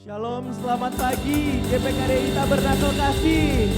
Shalom, selamat pagi GPKDI Tabernakel Kasih.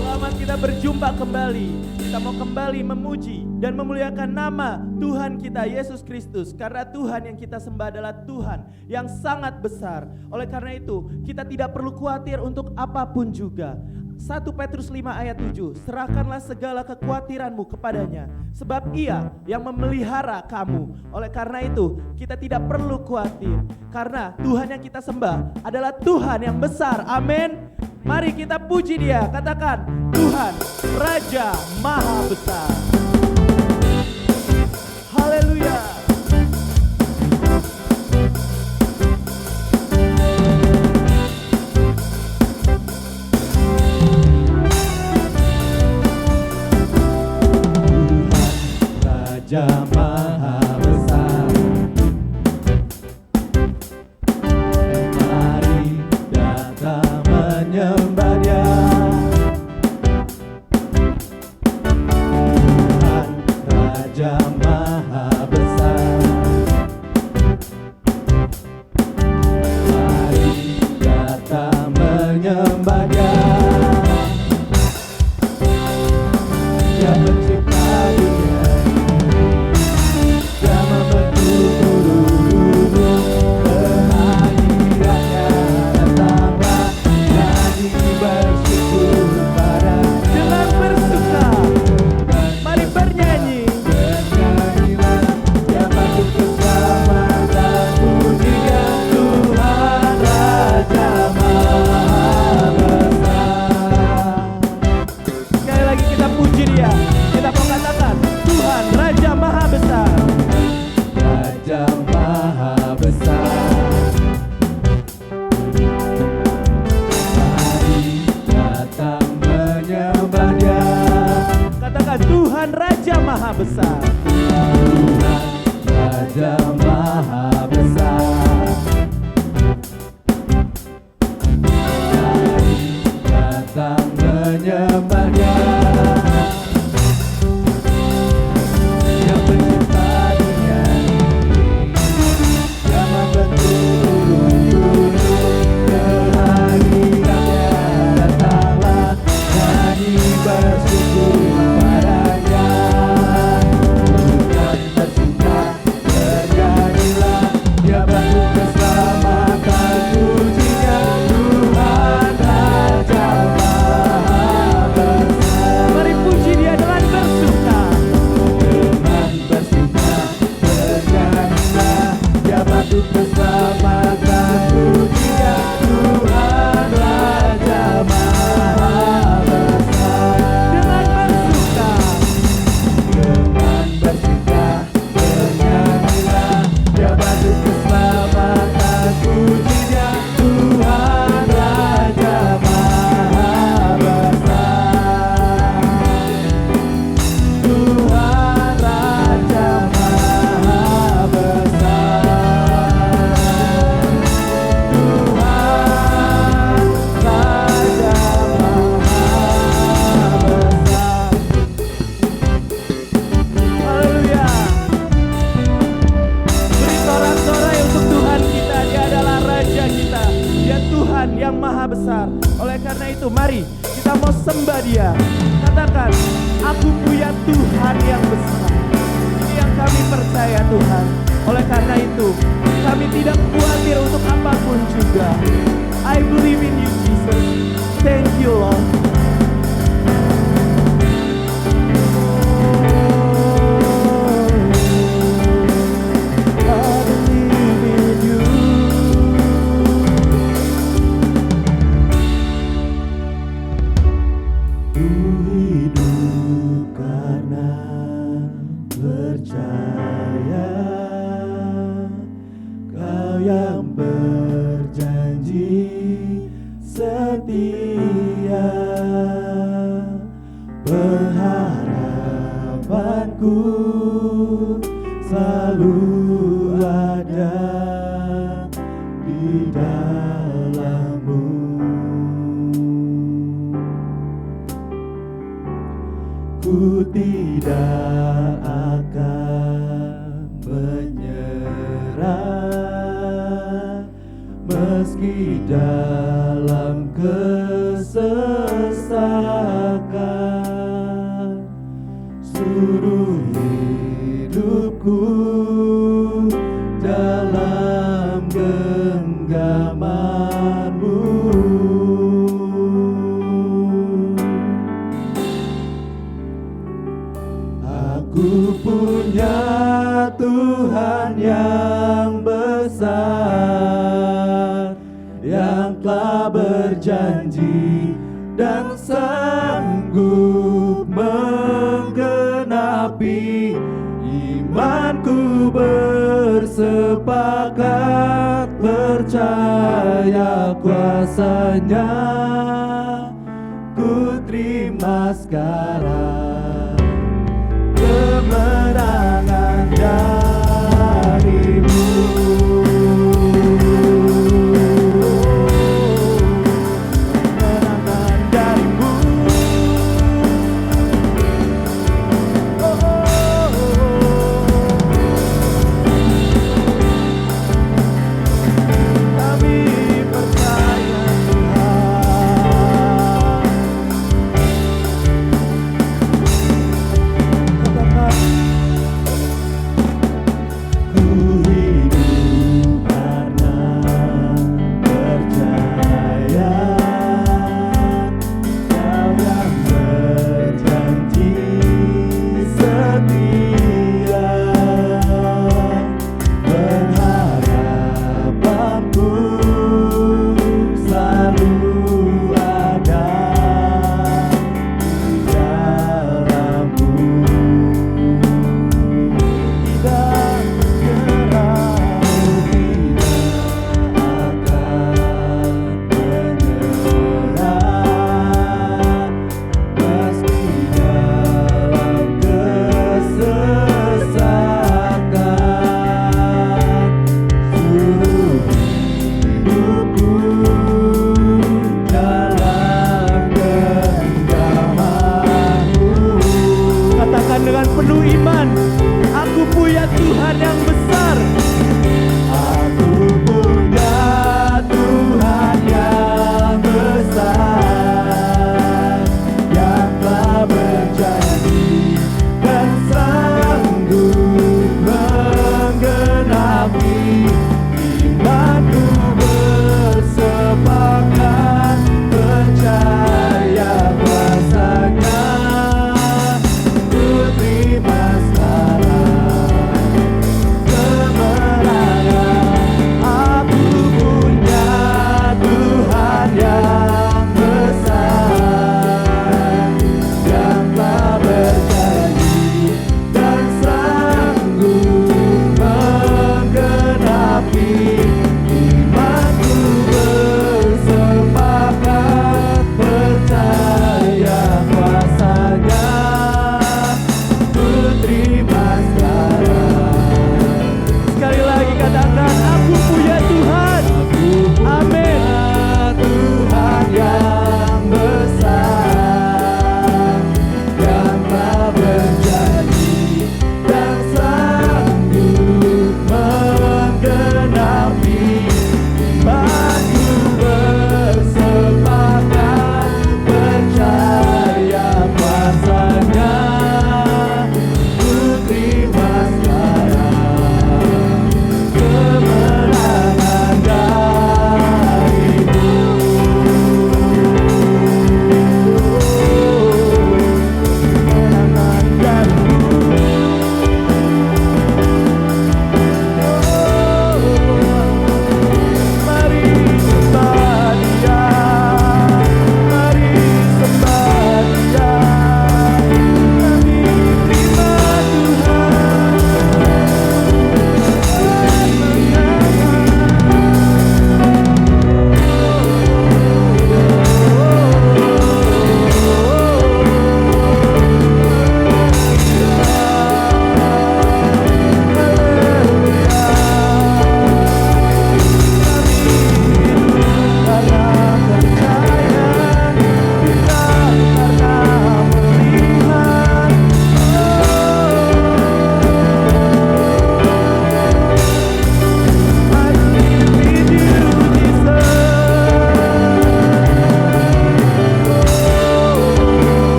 Selamat kita berjumpa kembali. Kita mau kembali memuji dan memuliakan nama Tuhan kita Yesus Kristus. Karena Tuhan yang kita sembah adalah Tuhan yang sangat besar. Oleh karena itu kita tidak perlu khawatir untuk apapun juga. 1 Petrus 5 ayat 7, serahkanlah segala kekhawatiranmu kepadanya, sebab ia yang memelihara kamu. Oleh karena itu kita tidak perlu khawatir, karena Tuhan yang kita sembah adalah Tuhan yang besar. Amin. Mari kita puji Dia, katakan Tuhan Raja Maha Besar. Haleluya. Raja Maha Besar, mari datang menyembah Dia. Tuhan Raja Maha Besar, mari datang menyembah Dia. Dia mencipta dunia, Tuhan Raja Maha Besar. Tuhan Raja Maha Besar, mari datang menyembah Dia. Yang mencipta dunia ini, yang membentuk kehadirannya, datanglah nyanyi bersyukur. Yang maha besar. Oleh karena itu mari kita mau sembah Dia. Katakan, aku punya Tuhan yang besar. Ini yang kami percaya Tuhan. Oleh karena itu kami tidak khawatir untuk apapun juga. I believe in you Jesus. Thank you Lord. Pengharapanku selalu ada di dalam-Mu. Ku tidak akan menyerah. Meski dalam kesesakan, seluruh hidupku dalam genggaman-Mu. Aku punya Tuhan yang besar, yang telah berjanji dan sanggup menggenapi. Imanku bersepakat percaya kuasa-Nya. Ku terima sekarang kemenangan dari-Mu. Kemenangan dari-Mu. Kami percaya Tuhan.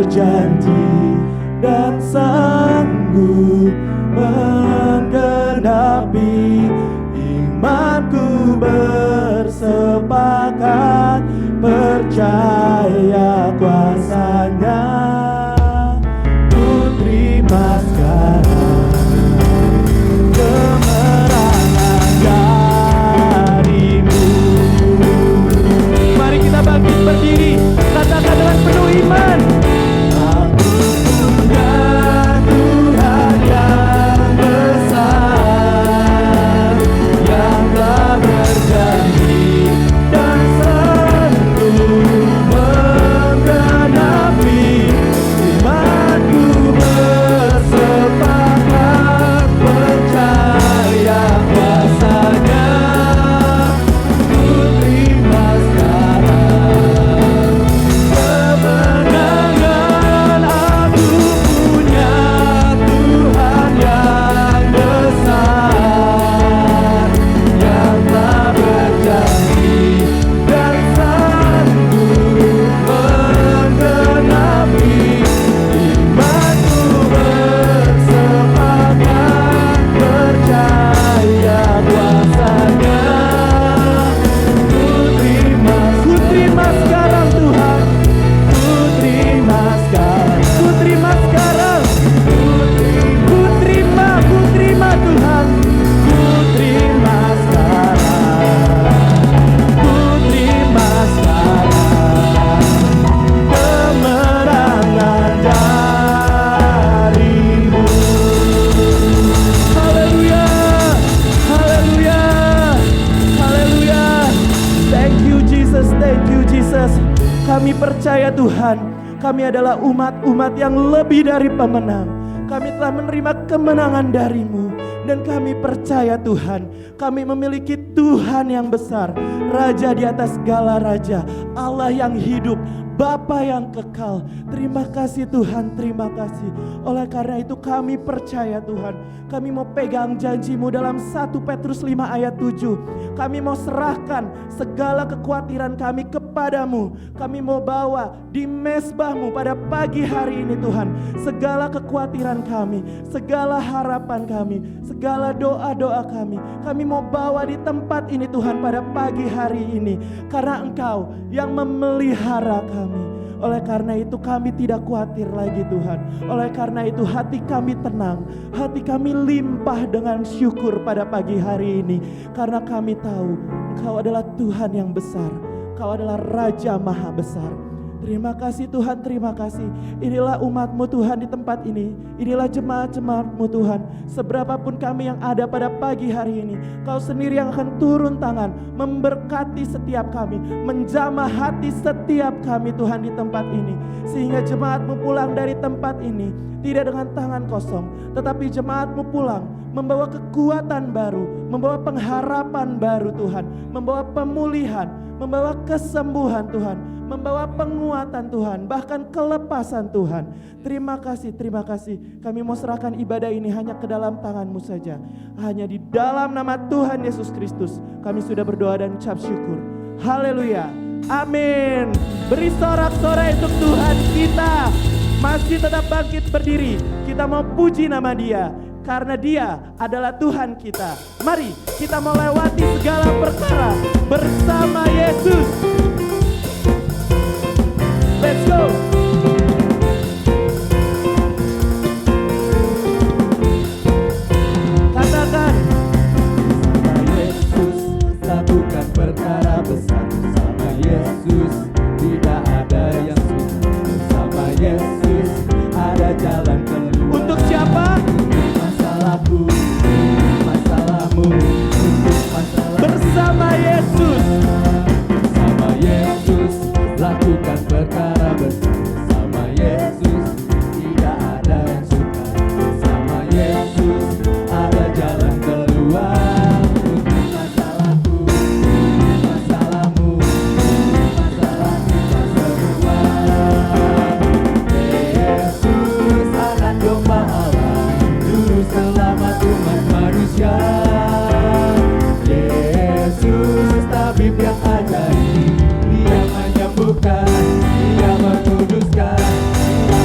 berjanji dan sanggup menggenapi. Imanku bersepakat, percaya kuasanya. Ku terima sekarang kemenangan darimu. Mari kita bangkit berdiri, katakan dengan penuh iman. Aku punya Tuhan yang besar, yang telah berjanji dan sanggup menggenapi. Imanku bersepakat, percaya kuasanya. Ku terima sekarang kemenangan. Aku punya Tuhan yang besar, yang telah berjanji dan sanggup menggenapi. Imanku bersepakat, percaya kuasanya. Ku terima sekarang Tuhan, ku terima sekarang, ku terima sekarang, ku terima Tuhan, ku terima sekarang, ku terima sekarang kemenangan darimu. Haleluya, haleluya, haleluya. Thank you Jesus, thank you Jesus. Kami percaya Tuhan, kami adalah umat-umat yang lebih dari pemenang. Kami telah menerima kemenangan dari-Mu. Dan kami percaya Tuhan, kami memiliki Tuhan yang besar, Raja di atas segala raja, Allah yang hidup, Bapa yang kekal. Terima kasih Tuhan, terima kasih. Oleh karena itu kami percaya Tuhan, kami mau pegang janji-Mu dalam 1 Petrus 5 ayat 7. Kami mau serahkan segala kekhawatiran kami kepadamu. Kami mau bawa di mezbah-Mu pada pagi hari ini Tuhan, segala kekhawatiran kami, segala harapan kami, segala doa-doa kami. Kami mau bawa di tempat ini Tuhan pada pagi hari ini, karena Engkau yang memelihara kami. Oleh karena itu kami tidak khawatir lagi Tuhan. Oleh karena itu hati kami tenang, hati kami limpah dengan syukur pada pagi hari ini. Karena kami tahu Engkau adalah Tuhan yang besar, Engkau adalah Raja Maha Besar. Terima kasih Tuhan, terima kasih. Inilah umat-Mu Tuhan di tempat ini. Inilah jemaat-jemaat-Mu Tuhan. Seberapapun kami yang ada pada pagi hari ini, Kau sendiri yang akan turun tangan, memberkati setiap kami, menjamah hati setiap kami Tuhan di tempat ini. Sehingga jemaat-Mu pulang dari tempat ini tidak dengan tangan kosong, tetapi jemaat-Mu pulang membawa kekuatan baru, membawa pengharapan baru Tuhan, membawa pemulihan, membawa kesembuhan Tuhan, membawa penguatan Tuhan, bahkan kelepasan Tuhan. Terima kasih, terima kasih. Kami mau serahkan ibadah ini hanya ke dalam tangan-Mu saja. Hanya di dalam nama Tuhan Yesus Kristus kami sudah berdoa dan ucap syukur. Haleluya, amin. Beri sorak-sorai untuk Tuhan kita. Masih tetap bangkit berdiri. Kita mau puji nama Dia, karena Dia adalah Tuhan kita. Mari kita mau lewati segala perkara bersama Yesus. Let's go. Katakan, Sama Yesus lakukan perkara besar. Sama Yesus tidak ada yang susah. Sama Yesus ada jalan keluar. untuk siapa? Untuk masalahku, masalahmu, untuk masalah. Bersama Yesus. Sama Yesus lakukan perkara besar. Sama Yesus tidak ada yang sukar. Sama Yesus ada jalan keluar. Untuk masalahku, masalahmu, masalah kita semua. Yesus anak domba Allah, juru selamat umat manusia. Yesus tabib yang ajaib, Dia menyembuhkan, Dia menguduskan, Dia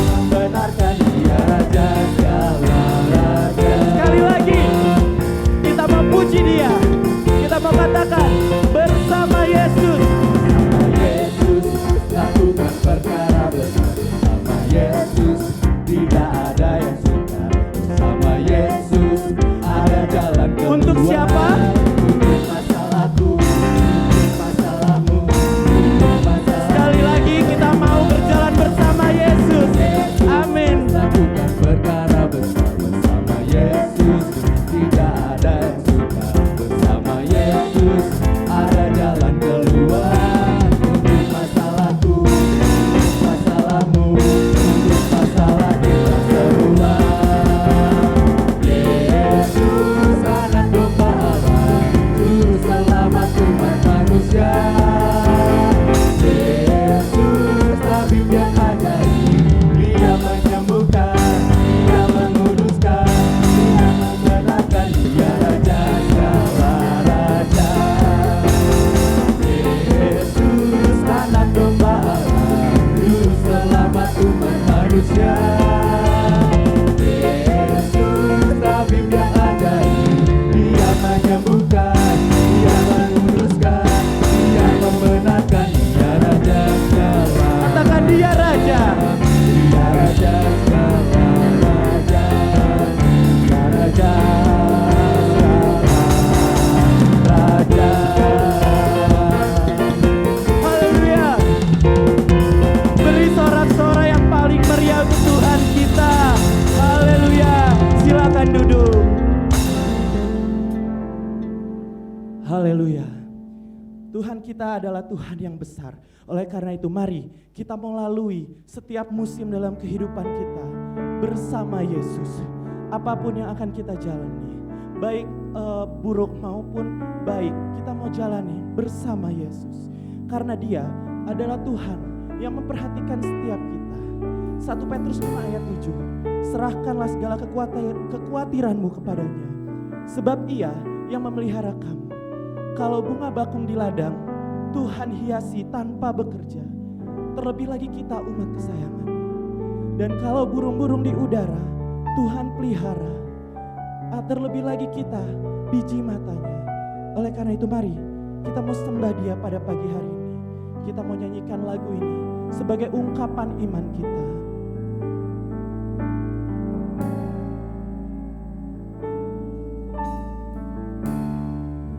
kita adalah Tuhan yang besar. Oleh karena itu mari kita melalui setiap musim dalam kehidupan kita bersama Yesus. Apapun yang akan kita jalani, baik buruk maupun baik, kita mau jalani bersama Yesus. Karena Dia adalah Tuhan yang memperhatikan setiap kita. 1 Petrus 5 ayat 7, serahkanlah segala kekhawatiranmu kepadanya, sebab Ia yang memelihara kamu. Kalau bunga bakung di ladang, Tuhan hiasi tanpa bekerja. Terlebih lagi kita umat kesayangan. Dan kalau burung-burung di udara, Tuhan pelihara. Terlebih lagi kita, biji matanya. Oleh karena itu mari kita mau sembah Dia pada pagi hari ini. Kita mau nyanyikan lagu ini sebagai ungkapan iman kita.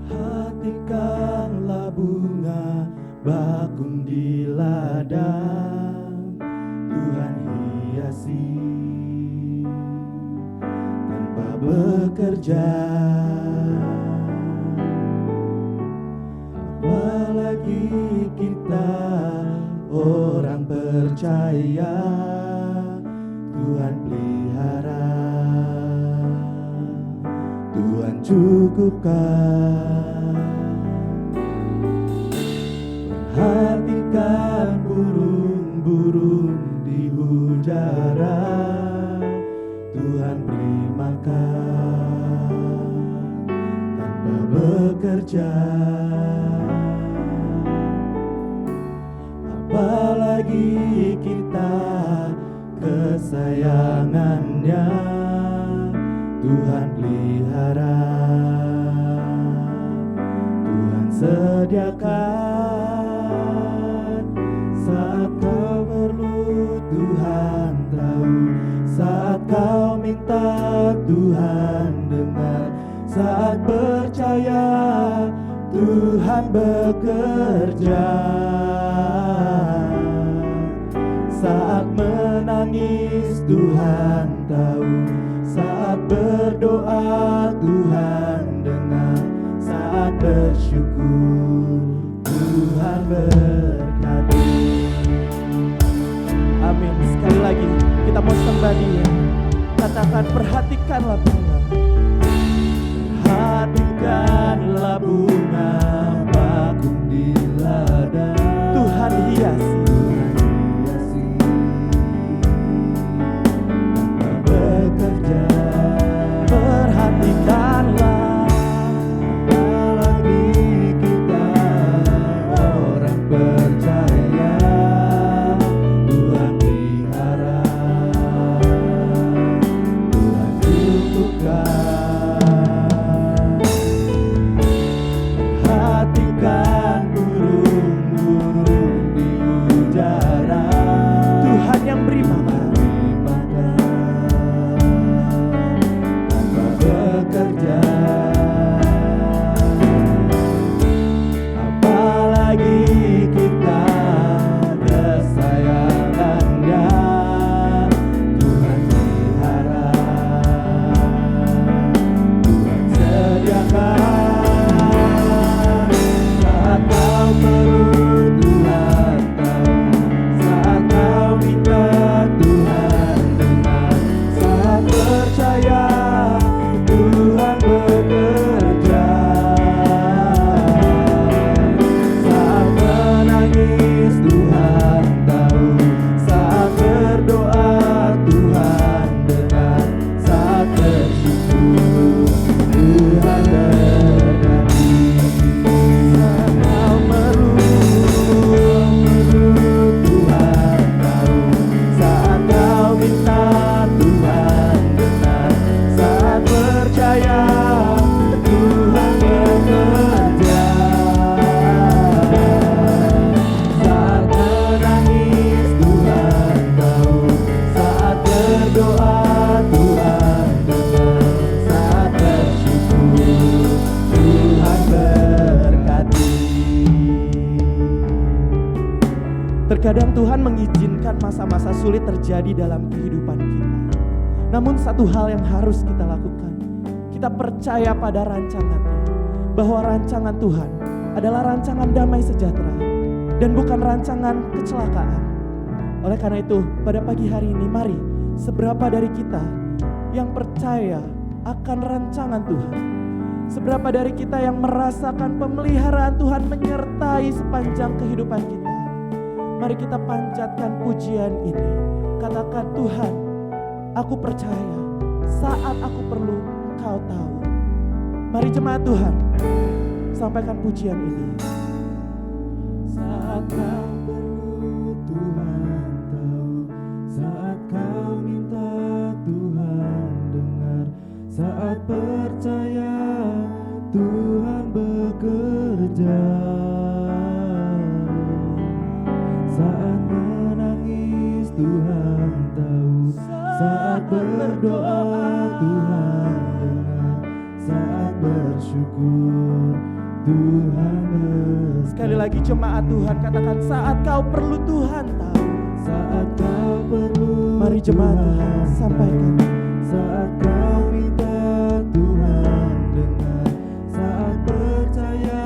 Perhatikanlah bunga bakung di ladang, Tuhan hiasi tanpa bekerja. Apalagi kita orang percaya, Tuhan pelihara, Tuhan cukupkan. Perhatikan burung-burung di udara, Tuhan beri makan tanpa bekerja. Apalagi kita kesayangannya, Tuhan pelihara, Tuhan sediakan. Saat kau perlu Tuhan tahu, saat kau minta Tuhan dengar, saat percaya Tuhan bekerja. Saat menangis Tuhan tahu, saat berdoa Tuhan dengar, saat bersyukur Tuhan berkati. Amin. Sekali lagi kita mau sembah Dia. Katakan perhatikanlah bunga. Perhatikanlah bunga bakung di ladang, Tuhan hiasi. Bekerja. Perhatikanlah, Apalagi kita orang percaya, Tuhan pelihara, Tuhan cukupkan. Perhatikan burung-burung di udara, Tuhan yang beri makan. Bekerja. Apalagi kita kesayangannya, Tuhan pelihara, Tuhan sediakan. Saat kau perlu Tuhan tahu, saat kau minta Tuhan dengar, saat percaya Tuhan bekerja. Saat menangis Tuhan tahu, saat berdoa Tuhan dengar, saat bersyukur Tuhan berkati. Saat kau perlu Tuhan tahu, saat kau minta Tuhan dengar, saat percaya Tuhan bekerja. Saat menangis Tuhan tahu, saat berdoa Tuhan dengar, saat bersyukur Tuhan berkati. Terkadang Tuhan mengizinkan masa-masa sulit terjadi dalam kehidupan kita. Namun satu hal yang harus kita lakukan, kita percaya pada rancangan-Nya, bahwa rancangan Tuhan adalah rancangan damai sejahtera dan bukan rancangan kecelakaan. Oleh karena itu, pada pagi hari ini mari seberapa dari kita yang percaya akan rancangan Tuhan, seberapa dari kita yang merasakan pemeliharaan Tuhan menyertai sepanjang kehidupan kita, mari kita panjatkan pujian ini. Katakan, Tuhan, aku percaya saat aku perlu Engkau tahu. Mari jemaat Tuhan, sampaikan pujian ini. Saat kau perlu Tuhan tahu, saat kau minta Tuhan dengar, saat percaya Tuhan bekerja, saat menangis Tuhan tahu, saat berdoa Tuhan dengar, saat bersyukur Tuhan bekerja. Sekali lagi jemaat Tuhan, katakan saat kau perlu Tuhan tahu. Saat kau perlu Mari jemaat Tuhan, Tuhan sampaikan. tahu, saat kau minta Tuhan dengar, saat percaya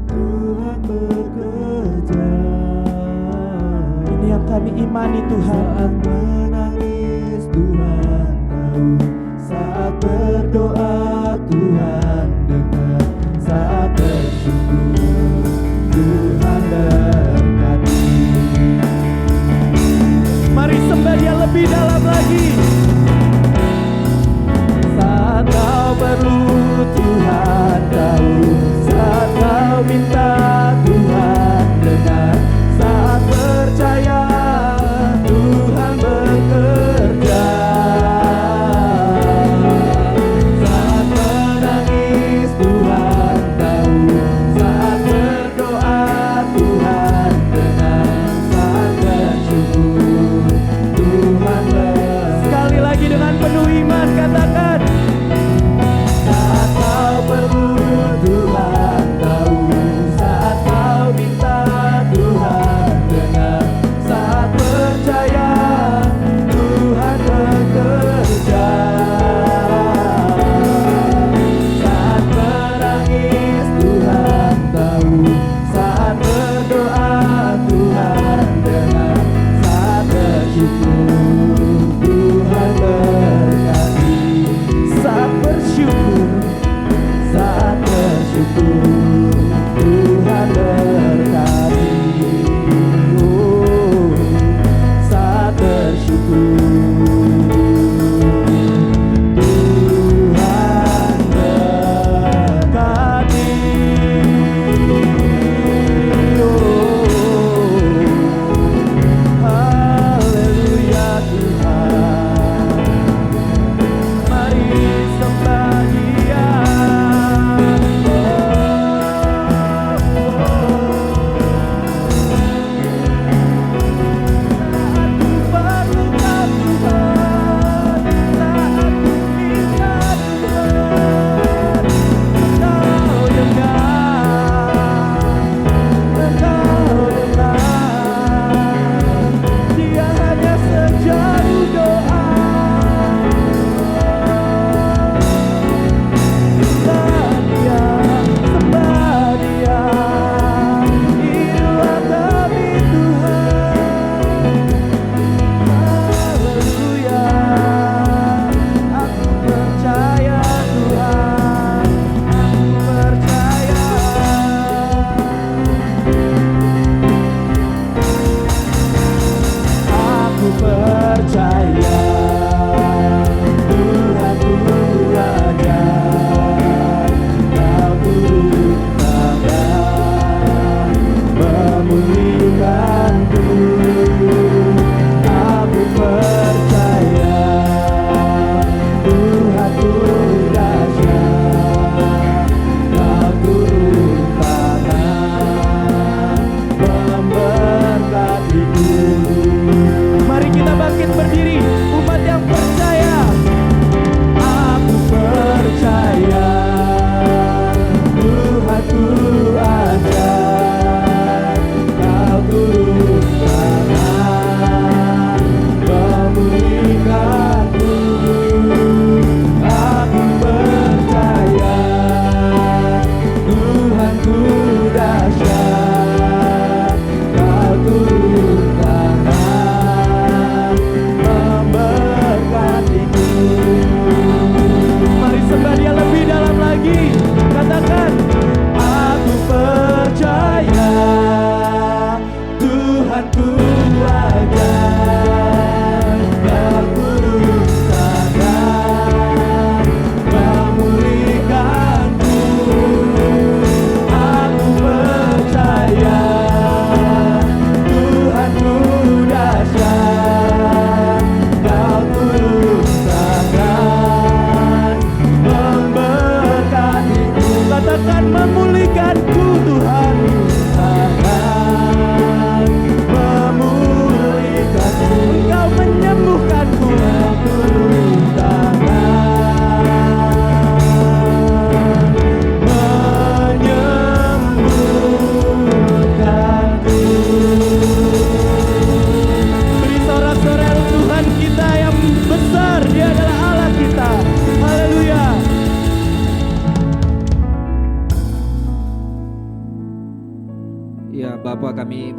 Tuhan bekerja. Ini yang kami imani Tuhan. Saat menangis Tuhan tahu, saat berdoa Tuhan dengar, saat bersyukur Tuhan berkati. Mari sembah Dia lebih dalam lagi. Saat kau perlu Tuhan tahu, saat kau minta Tuhan dengar, saat percaya Tuhan bekerja. Saat menangis Tuhan tahu, saat berdoa Tuhan dengar, saat bersyukur Tuhan bekerja.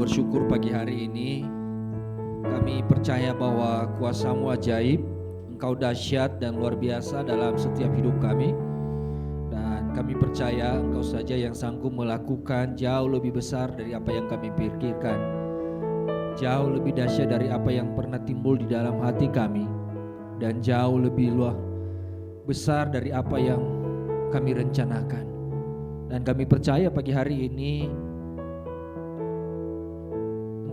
bersyukur pagi hari ini. Kami percaya bahwa kuasa-Mu ajaib, Engkau dahsyat dan luar biasa dalam setiap hidup kami. Dan kami percaya Engkau saja yang sanggup melakukan jauh lebih besar dari apa yang kami pikirkan, jauh lebih dahsyat dari apa yang pernah timbul di dalam hati kami, dan jauh lebih luar besar dari apa yang kami rencanakan. Dan kami percaya pagi hari ini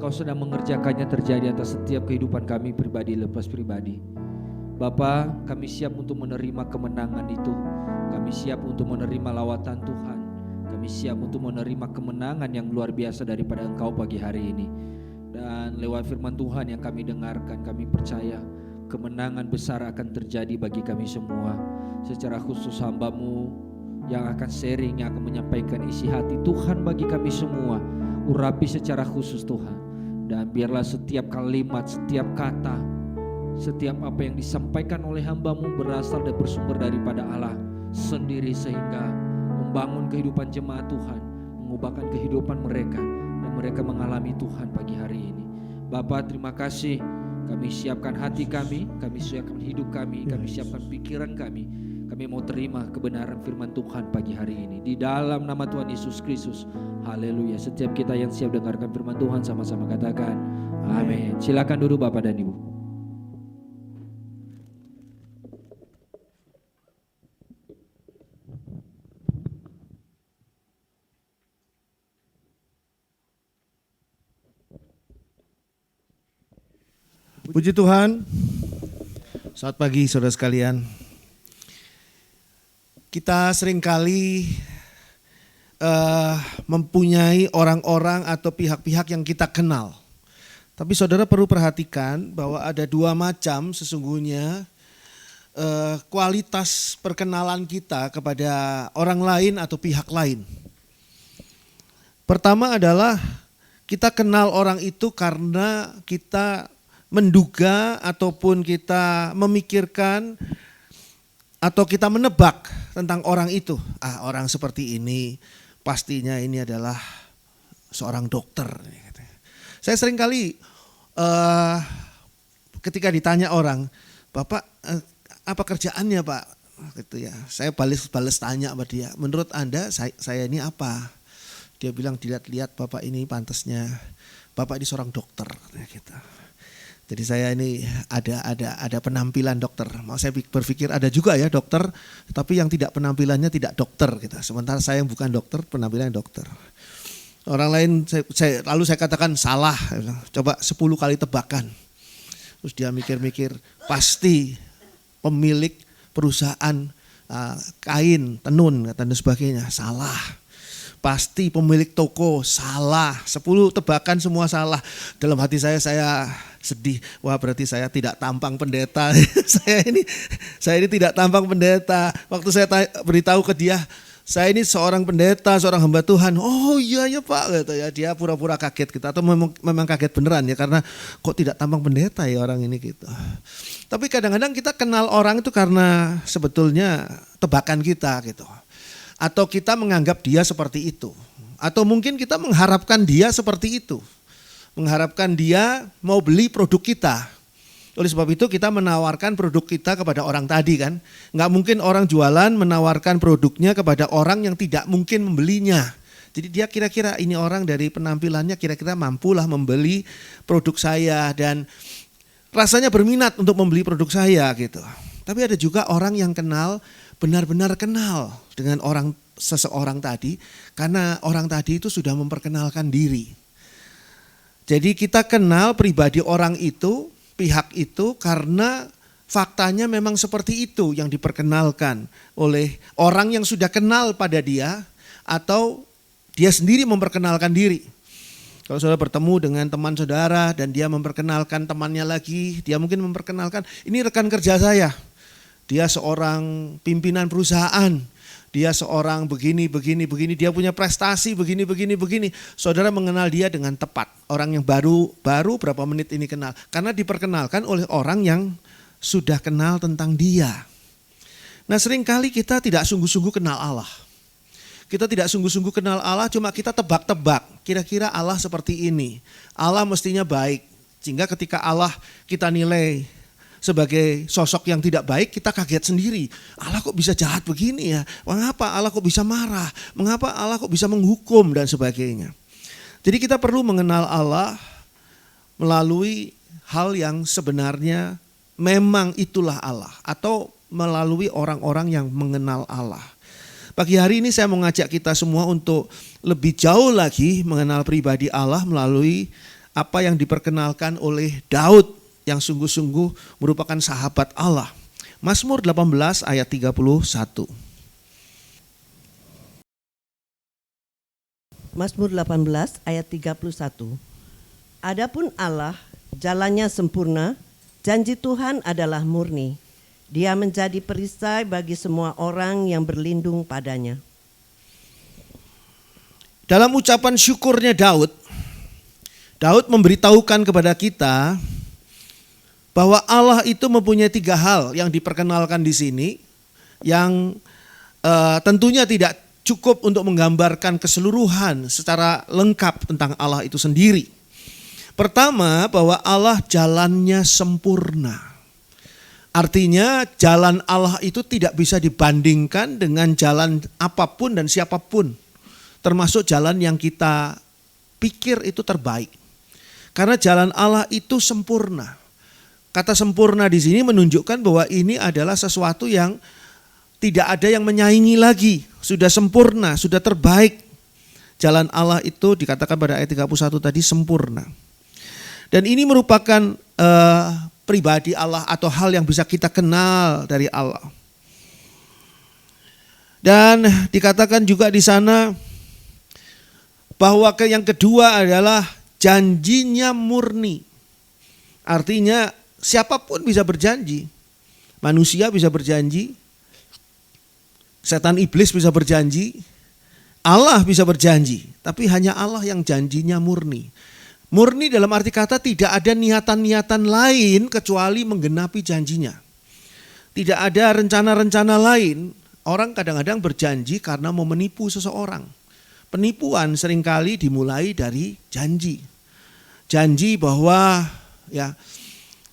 Engkau sedang mengerjakannya terjadi atas setiap kehidupan kami pribadi lepas pribadi. Bapa, kami siap untuk menerima kemenangan itu. Kami siap untuk menerima lawatan Tuhan. Kami siap untuk menerima kemenangan yang luar biasa daripada Engkau pagi hari ini. Dan lewat firman Tuhan yang kami dengarkan, kami percaya kemenangan besar akan terjadi bagi kami semua. Secara khusus hamba-Mu yang akan sharing, yang akan menyampaikan isi hati Tuhan bagi kami semua. Urapi secara khusus Tuhan. Dan biarlah setiap kalimat, setiap kata, setiap apa yang disampaikan oleh hamba-Mu berasal dan bersumber daripada Allah sendiri, sehingga membangun kehidupan jemaat Tuhan, mengubahkan kehidupan mereka, dan mereka mengalami Tuhan pagi hari ini. Bapa, terima kasih. Kami siapkan hati kami siapkan hidup kami siapkan pikiran kami. Kami mau terima kebenaran firman Tuhan pagi hari ini. Di dalam nama Tuhan Yesus Kristus. Haleluya. Setiap kita yang siap dengarkan firman Tuhan sama-sama katakan amin. Silakan duduk Bapak dan Ibu. Puji Tuhan. Selamat pagi saudara sekalian. Kita seringkali mempunyai orang-orang atau pihak-pihak yang kita kenal. Tapi saudara perlu perhatikan bahwa ada dua macam sesungguhnya kualitas perkenalan kita kepada orang lain atau pihak lain. Pertama adalah kita kenal orang itu karena kita menduga ataupun kita memikirkan atau kita menebak tentang orang itu. Orang seperti ini pastinya ini adalah seorang dokter. Saya seringkali ketika ditanya orang, Bapak apa kerjaannya Pak? Gitu ya. Saya balas tanya sama dia, menurut Anda saya ini apa? Dia bilang, dilihat-lihat Bapak ini pantasnya Bapak ini seorang dokter. Gitu. Jadi saya ini ada penampilan dokter. Mau saya berpikir ada juga ya dokter, tapi yang tidak penampilannya tidak dokter gitu. Sementara saya yang bukan dokter, penampilannya dokter. Orang lain lalu saya katakan salah. Coba 10 kali tebakan. Terus dia mikir-mikir, pasti pemilik perusahaan kain, tenun dan sebagainya. Salah. Pasti pemilik toko, salah. 10 tebakan semua salah. Dalam hati saya sedih. Wah, berarti saya tidak tampang pendeta. saya ini tidak tampang pendeta. Waktu saya beritahu ke dia, saya ini seorang pendeta, seorang hamba Tuhan. Oh iya ya Pak, gitu ya. Dia pura-pura kaget gitu, atau memang kaget beneran ya, karena kok tidak tampang pendeta ya orang ini gitu. Tapi kadang-kadang kita kenal orang itu karena sebetulnya tebakan kita gitu. Atau kita menganggap dia seperti itu. Atau mungkin kita mengharapkan dia seperti itu. Mengharapkan dia mau beli produk kita. Oleh sebab itu kita menawarkan produk kita kepada orang tadi kan. Nggak mungkin orang jualan menawarkan produknya kepada orang yang tidak mungkin membelinya. Jadi dia kira-kira ini orang dari penampilannya kira-kira mampulah membeli produk saya dan rasanya berminat untuk membeli produk saya gitu. Tapi ada juga orang yang kenal, benar-benar kenal dengan seseorang tadi karena orang tadi itu sudah memperkenalkan diri. Jadi kita kenal pribadi orang itu, pihak itu karena faktanya memang seperti itu yang diperkenalkan oleh orang yang sudah kenal pada dia atau dia sendiri memperkenalkan diri. Kalau saudara bertemu dengan teman saudara dan dia memperkenalkan temannya lagi, dia mungkin memperkenalkan, ini rekan kerja saya. Dia seorang pimpinan perusahaan, dia seorang begini, dia punya prestasi begini. Saudara mengenal dia dengan tepat. Orang yang baru berapa menit ini kenal. Karena diperkenalkan oleh orang yang sudah kenal tentang dia. Nah seringkali kita tidak sungguh-sungguh kenal Allah. Kita tidak sungguh-sungguh kenal Allah, cuma kita tebak-tebak. Kira-kira Allah seperti ini. Allah mestinya baik. Sehingga ketika Allah kita nilai sebagai sosok yang tidak baik, kita kaget sendiri. Allah kok bisa jahat begini ya? Mengapa Allah kok bisa marah? Mengapa Allah kok bisa menghukum dan sebagainya? Jadi kita perlu mengenal Allah melalui hal yang sebenarnya memang itulah Allah, atau melalui orang-orang yang mengenal Allah. Pagi hari ini saya mengajak kita semua untuk lebih jauh lagi mengenal pribadi Allah melalui apa yang diperkenalkan oleh Daud yang sungguh-sungguh merupakan sahabat Allah. Mazmur 18 ayat 31. Mazmur 18 ayat 31. Adapun Allah, jalannya sempurna, janji Tuhan adalah murni. Dia menjadi perisai bagi semua orang yang berlindung padanya. Dalam ucapan syukurnya Daud memberitahukan kepada kita bahwa Allah itu mempunyai 3 hal yang diperkenalkan di sini, yang tentunya tidak cukup untuk menggambarkan keseluruhan secara lengkap tentang Allah itu sendiri. Pertama, bahwa Allah jalannya sempurna. Artinya jalan Allah itu tidak bisa dibandingkan dengan jalan apapun dan siapapun. Termasuk jalan yang kita pikir itu terbaik. Karena jalan Allah itu sempurna. Kata sempurna di sini menunjukkan bahwa ini adalah sesuatu yang tidak ada yang menyaingi lagi. Sudah sempurna, sudah terbaik. Jalan Allah itu dikatakan pada ayat 31 tadi sempurna. Dan ini merupakan pribadi Allah atau hal yang bisa kita kenal dari Allah. Dan dikatakan juga di sana bahwa yang kedua adalah janjinya murni. Artinya siapapun bisa berjanji. Manusia bisa berjanji, setan iblis bisa berjanji, Allah bisa berjanji. Tapi hanya Allah yang janjinya murni. Murni dalam arti kata tidak ada niatan-niatan lain kecuali menggenapi janjinya. Tidak ada rencana-rencana lain. Orang kadang-kadang berjanji karena mau menipu seseorang. Penipuan seringkali dimulai dari janji. Janji bahwa ya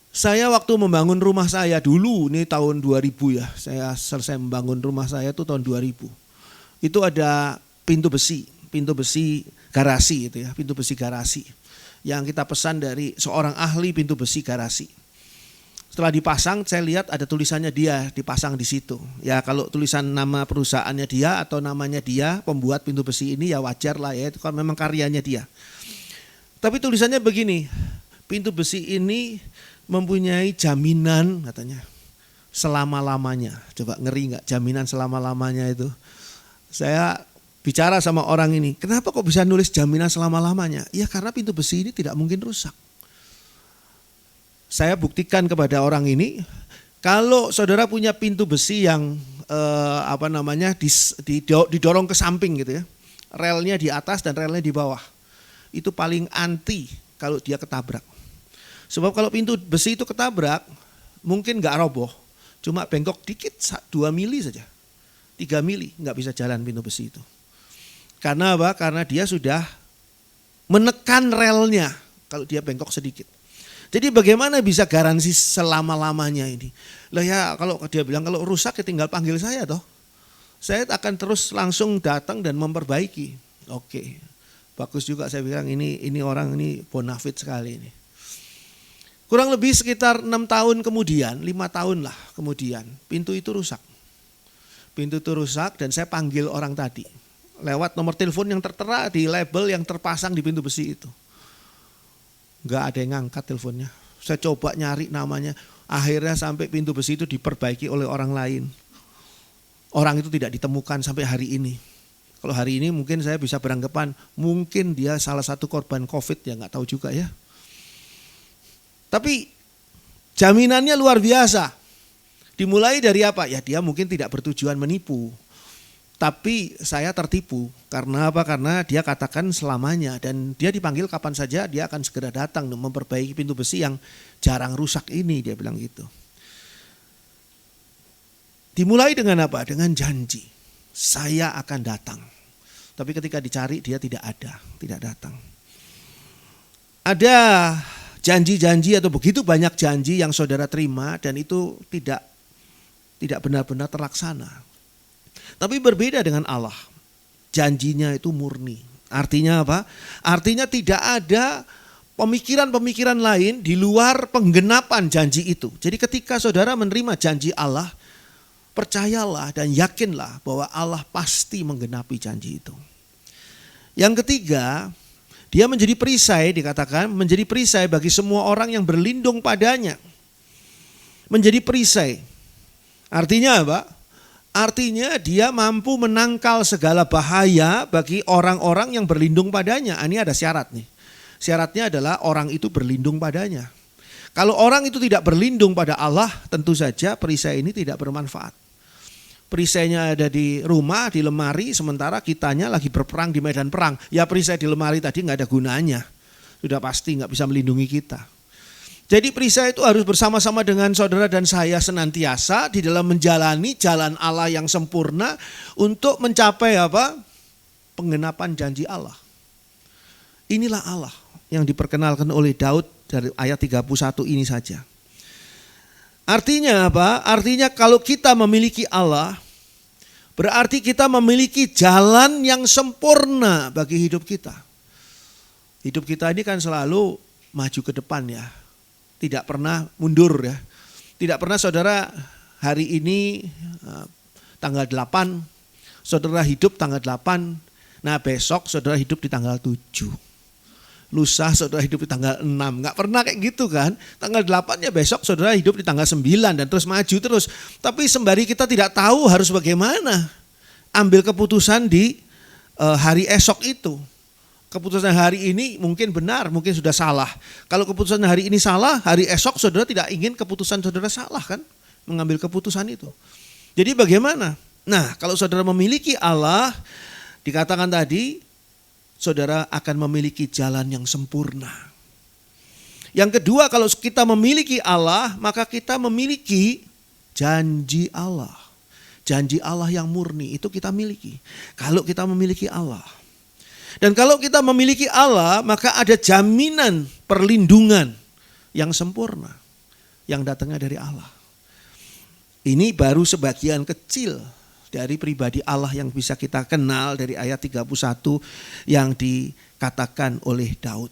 saya waktu membangun rumah saya dulu, ini tahun 2000 ya. Saya selesai membangun rumah saya itu tahun 2000. Itu ada pintu besi garasi itu ya, pintu besi garasi. Yang kita pesan dari seorang ahli pintu besi garasi. Setelah dipasang, saya lihat ada tulisannya dia dipasang di situ. Ya kalau tulisan nama perusahaannya dia atau namanya dia pembuat pintu besi ini ya wajar lah ya, itu kan memang karyanya dia. Tapi tulisannya begini, pintu besi ini mempunyai jaminan katanya selama-lamanya. Coba ngeri nggak jaminan selama-lamanya itu? Saya bicara sama orang ini, kenapa kok bisa nulis jaminan selama-lamanya? Ya karena pintu besi ini tidak mungkin rusak. Saya buktikan kepada orang ini, kalau saudara punya pintu besi yang didorong ke samping gitu ya, relnya di atas dan relnya di bawah, itu paling anti kalau dia ketabrak. Sebab kalau pintu besi itu ketabrak, mungkin nggak roboh, cuma bengkok dikit 2 mili saja, 3 mili nggak bisa jalan pintu besi itu. Karena apa? Karena dia sudah menekan relnya kalau dia bengkok sedikit. Jadi bagaimana bisa garansi selama-lamanya ini? Lah ya kalau dia bilang kalau rusak ya tinggal panggil saya toh. Saya akan terus langsung datang dan memperbaiki. Oke. Bagus juga saya bilang ini orang ini bonafit sekali ini. Kurang lebih sekitar 6 tahun kemudian, 5 tahun lah kemudian, pintu itu rusak. Pintu itu rusak dan saya panggil orang tadi. Lewat nomor telepon yang tertera di label yang terpasang di pintu besi itu. Enggak ada yang ngangkat teleponnya. Saya coba nyari namanya. Akhirnya sampai pintu besi itu diperbaiki oleh orang lain. Orang itu tidak ditemukan sampai hari ini. Kalau hari ini mungkin saya bisa beranggapan mungkin dia salah satu korban COVID ya nggak tahu juga ya. Tapi jaminannya luar biasa. Dimulai dari apa? Ya dia mungkin tidak bertujuan menipu. Tapi saya tertipu, karena apa? Karena dia katakan selamanya dan dia dipanggil kapan saja dia akan segera datang memperbaiki pintu besi yang jarang rusak ini, dia bilang gitu. Dimulai dengan apa? Dengan janji, saya akan datang. Tapi ketika dicari dia tidak ada, tidak datang. Ada janji-janji atau begitu banyak janji yang saudara terima dan itu tidak benar-benar terlaksana. Tapi berbeda dengan Allah. Janjinya itu murni. Artinya apa? Artinya tidak ada pemikiran-pemikiran lain di luar penggenapan janji itu. Jadi ketika saudara menerima janji Allah, percayalah dan yakinlah bahwa Allah pasti menggenapi janji itu. Yang ketiga, dia menjadi perisai, dikatakan menjadi perisai bagi semua orang yang berlindung padanya. Menjadi perisai. Artinya apa? Artinya dia mampu menangkal segala bahaya bagi orang-orang yang berlindung padanya. Ini ada syarat nih. Syaratnya adalah orang itu berlindung padanya. Kalau orang itu tidak berlindung pada Allah, tentu saja perisai ini tidak bermanfaat. Perisainya ada di rumah, di lemari, sementara kitanya lagi berperang di medan perang. Ya perisai di lemari tadi nggak ada gunanya. Sudah pasti nggak bisa melindungi kita. Jadi perisai itu harus bersama-sama dengan saudara dan saya senantiasa di dalam menjalani jalan Allah yang sempurna untuk mencapai apa? Penggenapan janji Allah. Inilah Allah yang diperkenalkan oleh Daud dari ayat 31 ini saja. Artinya apa? Artinya kalau kita memiliki Allah, berarti kita memiliki jalan yang sempurna bagi hidup kita. Hidup kita ini kan selalu maju ke depan ya. Tidak pernah mundur ya. Tidak pernah saudara hari ini tanggal 8, saudara hidup tanggal 8, nah besok saudara hidup di tanggal 7. Lusa saudara hidup di tanggal 6. Nggak pernah kayak gitu kan. Tanggal 8 ya besok saudara hidup di tanggal 9 dan terus maju terus. Tapi sembari kita tidak tahu harus bagaimana ambil keputusan di hari esok itu. Keputusan hari ini mungkin benar, mungkin sudah salah. Kalau keputusan hari ini salah, hari esok saudara tidak ingin keputusan saudara salah kan. Mengambil keputusan itu. Jadi bagaimana? Nah kalau saudara memiliki Allah, dikatakan tadi, saudara akan memiliki jalan yang sempurna. Yang kedua, kalau kita memiliki Allah, maka kita memiliki janji Allah. Janji Allah yang murni itu kita miliki. Kalau kita memiliki Allah. Dan kalau kita memiliki Allah, maka ada jaminan perlindungan yang sempurna. Yang datangnya dari Allah. Ini baru sebagian kecil dari pribadi Allah yang bisa kita kenal dari ayat 31 yang dikatakan oleh Daud.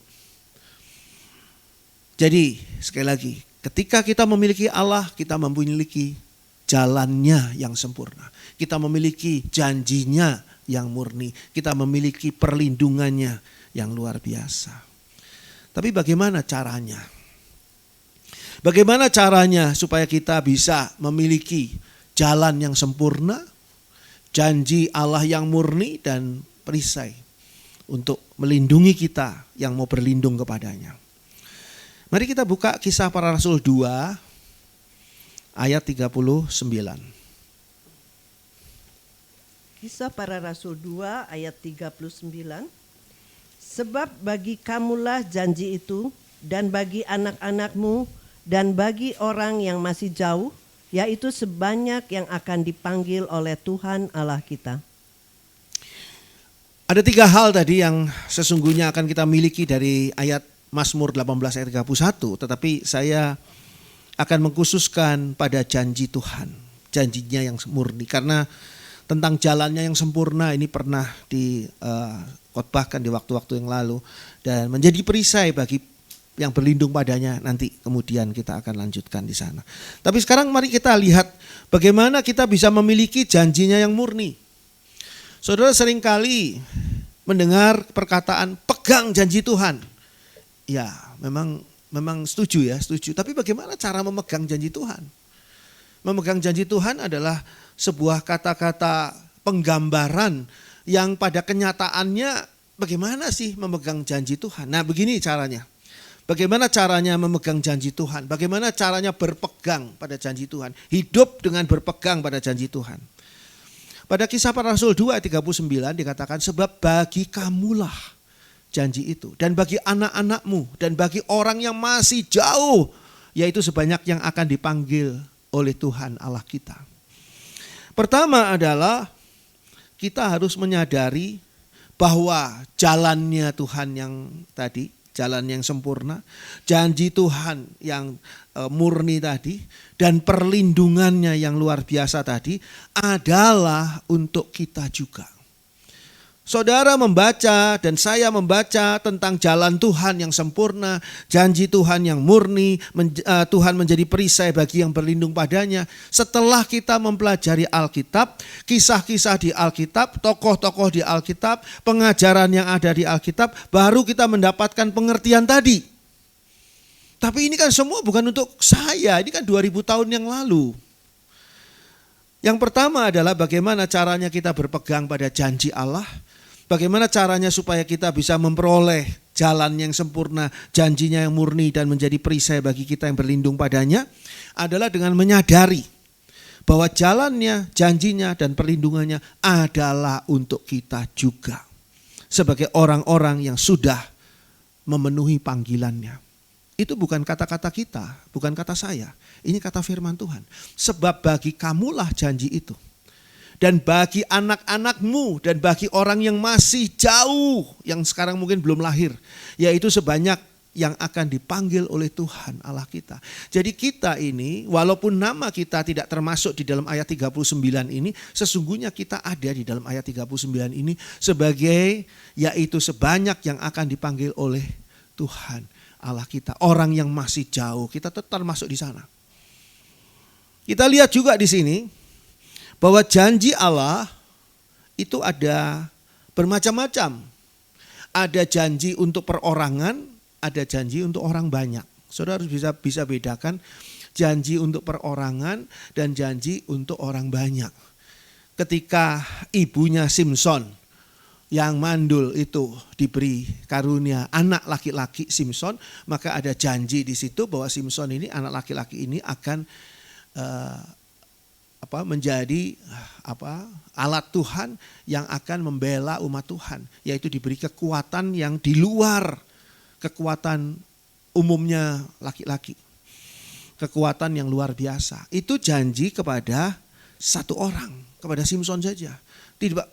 Jadi sekali lagi, ketika kita memiliki Allah, kita memiliki jalannya yang sempurna. Kita memiliki janjinya yang murni. Kita memiliki perlindungannya yang luar biasa. Tapi bagaimana caranya? Bagaimana caranya supaya kita bisa memiliki jalan yang sempurna? Janji Allah yang murni dan perisai untuk melindungi kita yang mau berlindung kepadanya. Mari kita buka Kisah Para Rasul 2 ayat 39. Kisah Para Rasul 2 ayat 39. Sebab bagi kamulah janji itu dan bagi anak-anakmu dan bagi orang yang masih jauh, yaitu sebanyak yang akan dipanggil oleh Tuhan Allah kita. Ada 3 hal tadi yang sesungguhnya akan kita miliki dari ayat Mazmur 18 ayat 31. Tetapi saya akan mengkhususkan pada janji Tuhan. Janjinya yang murni. Karena tentang jalannya yang sempurna ini pernah dikhotbahkan di waktu-waktu yang lalu. Dan menjadi perisai bagi yang berlindung padanya, nanti kemudian kita akan lanjutkan di sana. Tapi sekarang mari kita lihat bagaimana kita bisa memiliki janjinya yang murni. Saudara seringkali mendengar perkataan pegang janji Tuhan. Ya, memang setuju ya, setuju. Tapi bagaimana cara memegang janji Tuhan? Memegang janji Tuhan adalah sebuah kata-kata penggambaran yang pada kenyataannya bagaimana sih memegang janji Tuhan? Nah, begini caranya. Bagaimana caranya memegang janji Tuhan? Bagaimana caranya berpegang pada janji Tuhan? Hidup dengan berpegang pada janji Tuhan. Pada Kisah Para Rasul 2 ayat 39 dikatakan, sebab bagi kamulah janji itu. Dan bagi anak-anakmu dan bagi orang yang masih jauh, yaitu sebanyak yang akan dipanggil oleh Tuhan Allah kita. Pertama adalah kita harus menyadari bahwa jalannya Tuhan yang tadi, jalan yang sempurna, janji Tuhan yang murni tadi, dan perlindungannya yang luar biasa tadi adalah untuk kita juga. Saudara membaca dan saya membaca tentang jalan Tuhan yang sempurna, janji Tuhan yang murni, Tuhan menjadi perisai bagi yang berlindung padanya. Setelah kita mempelajari Alkitab, kisah-kisah di Alkitab, tokoh-tokoh di Alkitab, pengajaran yang ada di Alkitab, baru kita mendapatkan pengertian tadi. Tapi ini kan semua bukan untuk saya, ini kan 2000 tahun yang lalu. Yang pertama adalah bagaimana caranya kita berpegang pada janji Allah. Bagaimana caranya supaya kita bisa memperoleh jalan yang sempurna, janjinya yang murni dan menjadi perisai bagi kita yang berlindung padanya adalah dengan menyadari bahwa jalannya, janjinya dan perlindungannya adalah untuk kita juga. Sebagai orang-orang yang sudah memenuhi panggilannya. Itu bukan kata-kata kita, bukan kata saya. Ini kata firman Tuhan. Sebab bagi kamulah janji itu. Dan bagi anak-anakmu dan bagi orang yang masih jauh, yang sekarang mungkin belum lahir, yaitu sebanyak yang akan dipanggil oleh Tuhan Allah kita. Jadi kita ini walaupun nama kita tidak termasuk di dalam ayat 39 ini, sesungguhnya kita ada di dalam ayat 39 ini sebagai yaitu sebanyak yang akan dipanggil oleh Tuhan Allah kita. Orang yang masih jauh, kita tetap masuk di sana. Kita lihat juga di sini bahwa janji Allah itu ada bermacam-macam. Ada janji untuk perorangan, ada janji untuk orang banyak. Saudara harus bisa bedakan janji untuk perorangan dan janji untuk orang banyak. Ketika ibunya Simson yang mandul itu diberi karunia anak laki-laki Simson, maka ada janji di situ bahwa Simson ini, anak laki-laki ini akan menjadi alat Tuhan yang akan membela umat Tuhan, yaitu diberi kekuatan yang di luar kekuatan umumnya laki-laki, kekuatan yang luar biasa. Itu janji kepada satu orang, kepada Simson saja,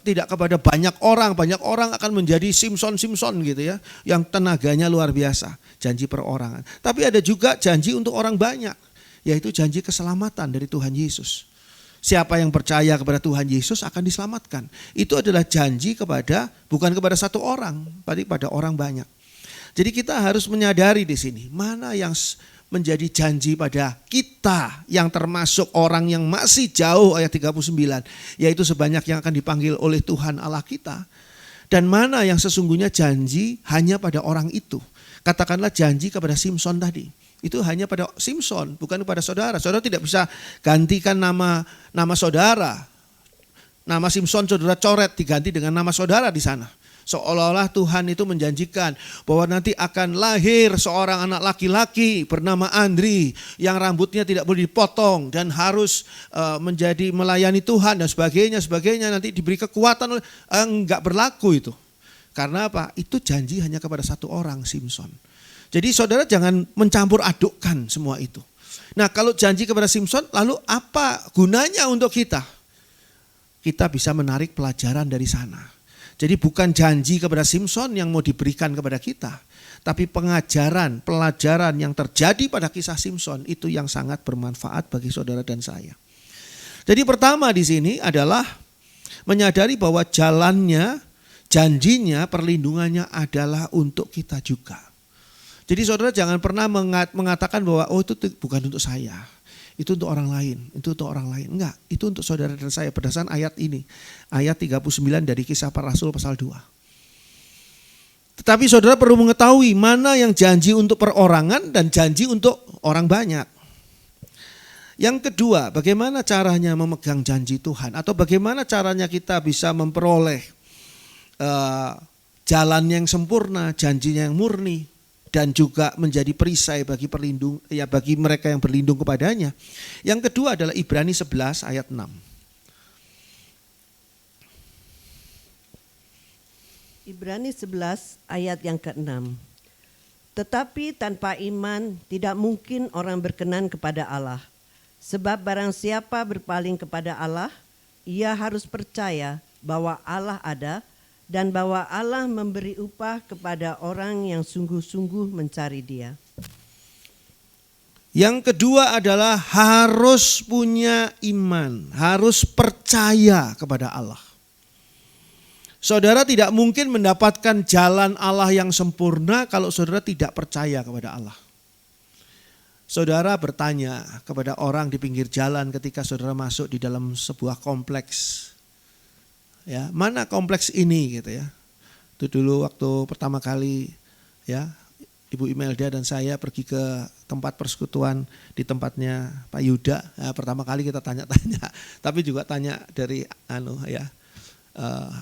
tidak kepada banyak orang akan menjadi Simson gitu ya, yang tenaganya luar biasa, janji perorangan. Tapi ada juga janji untuk orang banyak, yaitu janji keselamatan dari Tuhan Yesus. Siapa yang percaya kepada Tuhan Yesus akan diselamatkan. Itu adalah janji bukan kepada satu orang, tapi pada orang banyak. Jadi kita harus menyadari di sini mana yang menjadi janji pada kita yang termasuk orang yang masih jauh ayat 39, yaitu sebanyak yang akan dipanggil oleh Tuhan Allah kita. Dan mana yang sesungguhnya janji hanya pada orang itu. Katakanlah janji kepada Simson tadi. Itu hanya pada Simson, bukan kepada saudara. Saudara tidak bisa gantikan nama saudara. Nama Simson saudara coret diganti dengan nama saudara di sana. Seolah-olah Tuhan itu menjanjikan bahwa nanti akan lahir seorang anak laki-laki bernama Andri yang rambutnya tidak boleh dipotong dan harus menjadi melayani Tuhan dan sebagainya nanti diberi kekuatan. Enggak berlaku itu. Karena apa? Itu janji hanya kepada satu orang, Simson. Jadi saudara jangan mencampur adukkan semua itu. Nah, kalau janji kepada Simson, lalu apa gunanya untuk kita? Kita bisa menarik pelajaran dari sana. Jadi bukan janji kepada Simson yang mau diberikan kepada kita, tapi pelajaran yang terjadi pada kisah Simson itu yang sangat bermanfaat bagi saudara dan saya. Jadi pertama di sini adalah menyadari bahwa jalannya, janjinya, perlindungannya adalah untuk kita juga. Jadi saudara jangan pernah mengatakan bahwa itu bukan untuk saya, itu untuk orang lain, itu untuk orang lain. Enggak, itu untuk saudara dan saya berdasarkan ayat ini. Ayat 39 dari Kisah Para Rasul pasal 2. Tetapi saudara perlu mengetahui mana yang janji untuk perorangan dan janji untuk orang banyak. Yang kedua, bagaimana caranya memegang janji Tuhan, atau bagaimana caranya kita bisa memperoleh jalan yang sempurna, janjinya yang murni, dan juga menjadi perisai bagi bagi mereka yang berlindung kepadanya. Yang kedua adalah Ibrani 11 ayat 6. Ibrani 11 ayat yang ke-6. Tetapi tanpa iman tidak mungkin orang berkenan kepada Allah. Sebab barang siapa berpaling kepada Allah, ia harus percaya bahwa Allah ada dan bahwa Allah memberi upah kepada orang yang sungguh-sungguh mencari Dia. Yang kedua adalah harus punya iman, harus percaya kepada Allah. Saudara tidak mungkin mendapatkan jalan Allah yang sempurna kalau saudara tidak percaya kepada Allah. Saudara bertanya kepada orang di pinggir jalan ketika saudara masuk di dalam sebuah kompleks. Ya, mana kompleks ini gitu ya. Itu dulu waktu pertama kali ya Ibu Imelda dan saya pergi ke tempat persekutuan di tempatnya Pak Yuda. Nah, pertama kali kita tanya-tanya, tapi juga tanya dari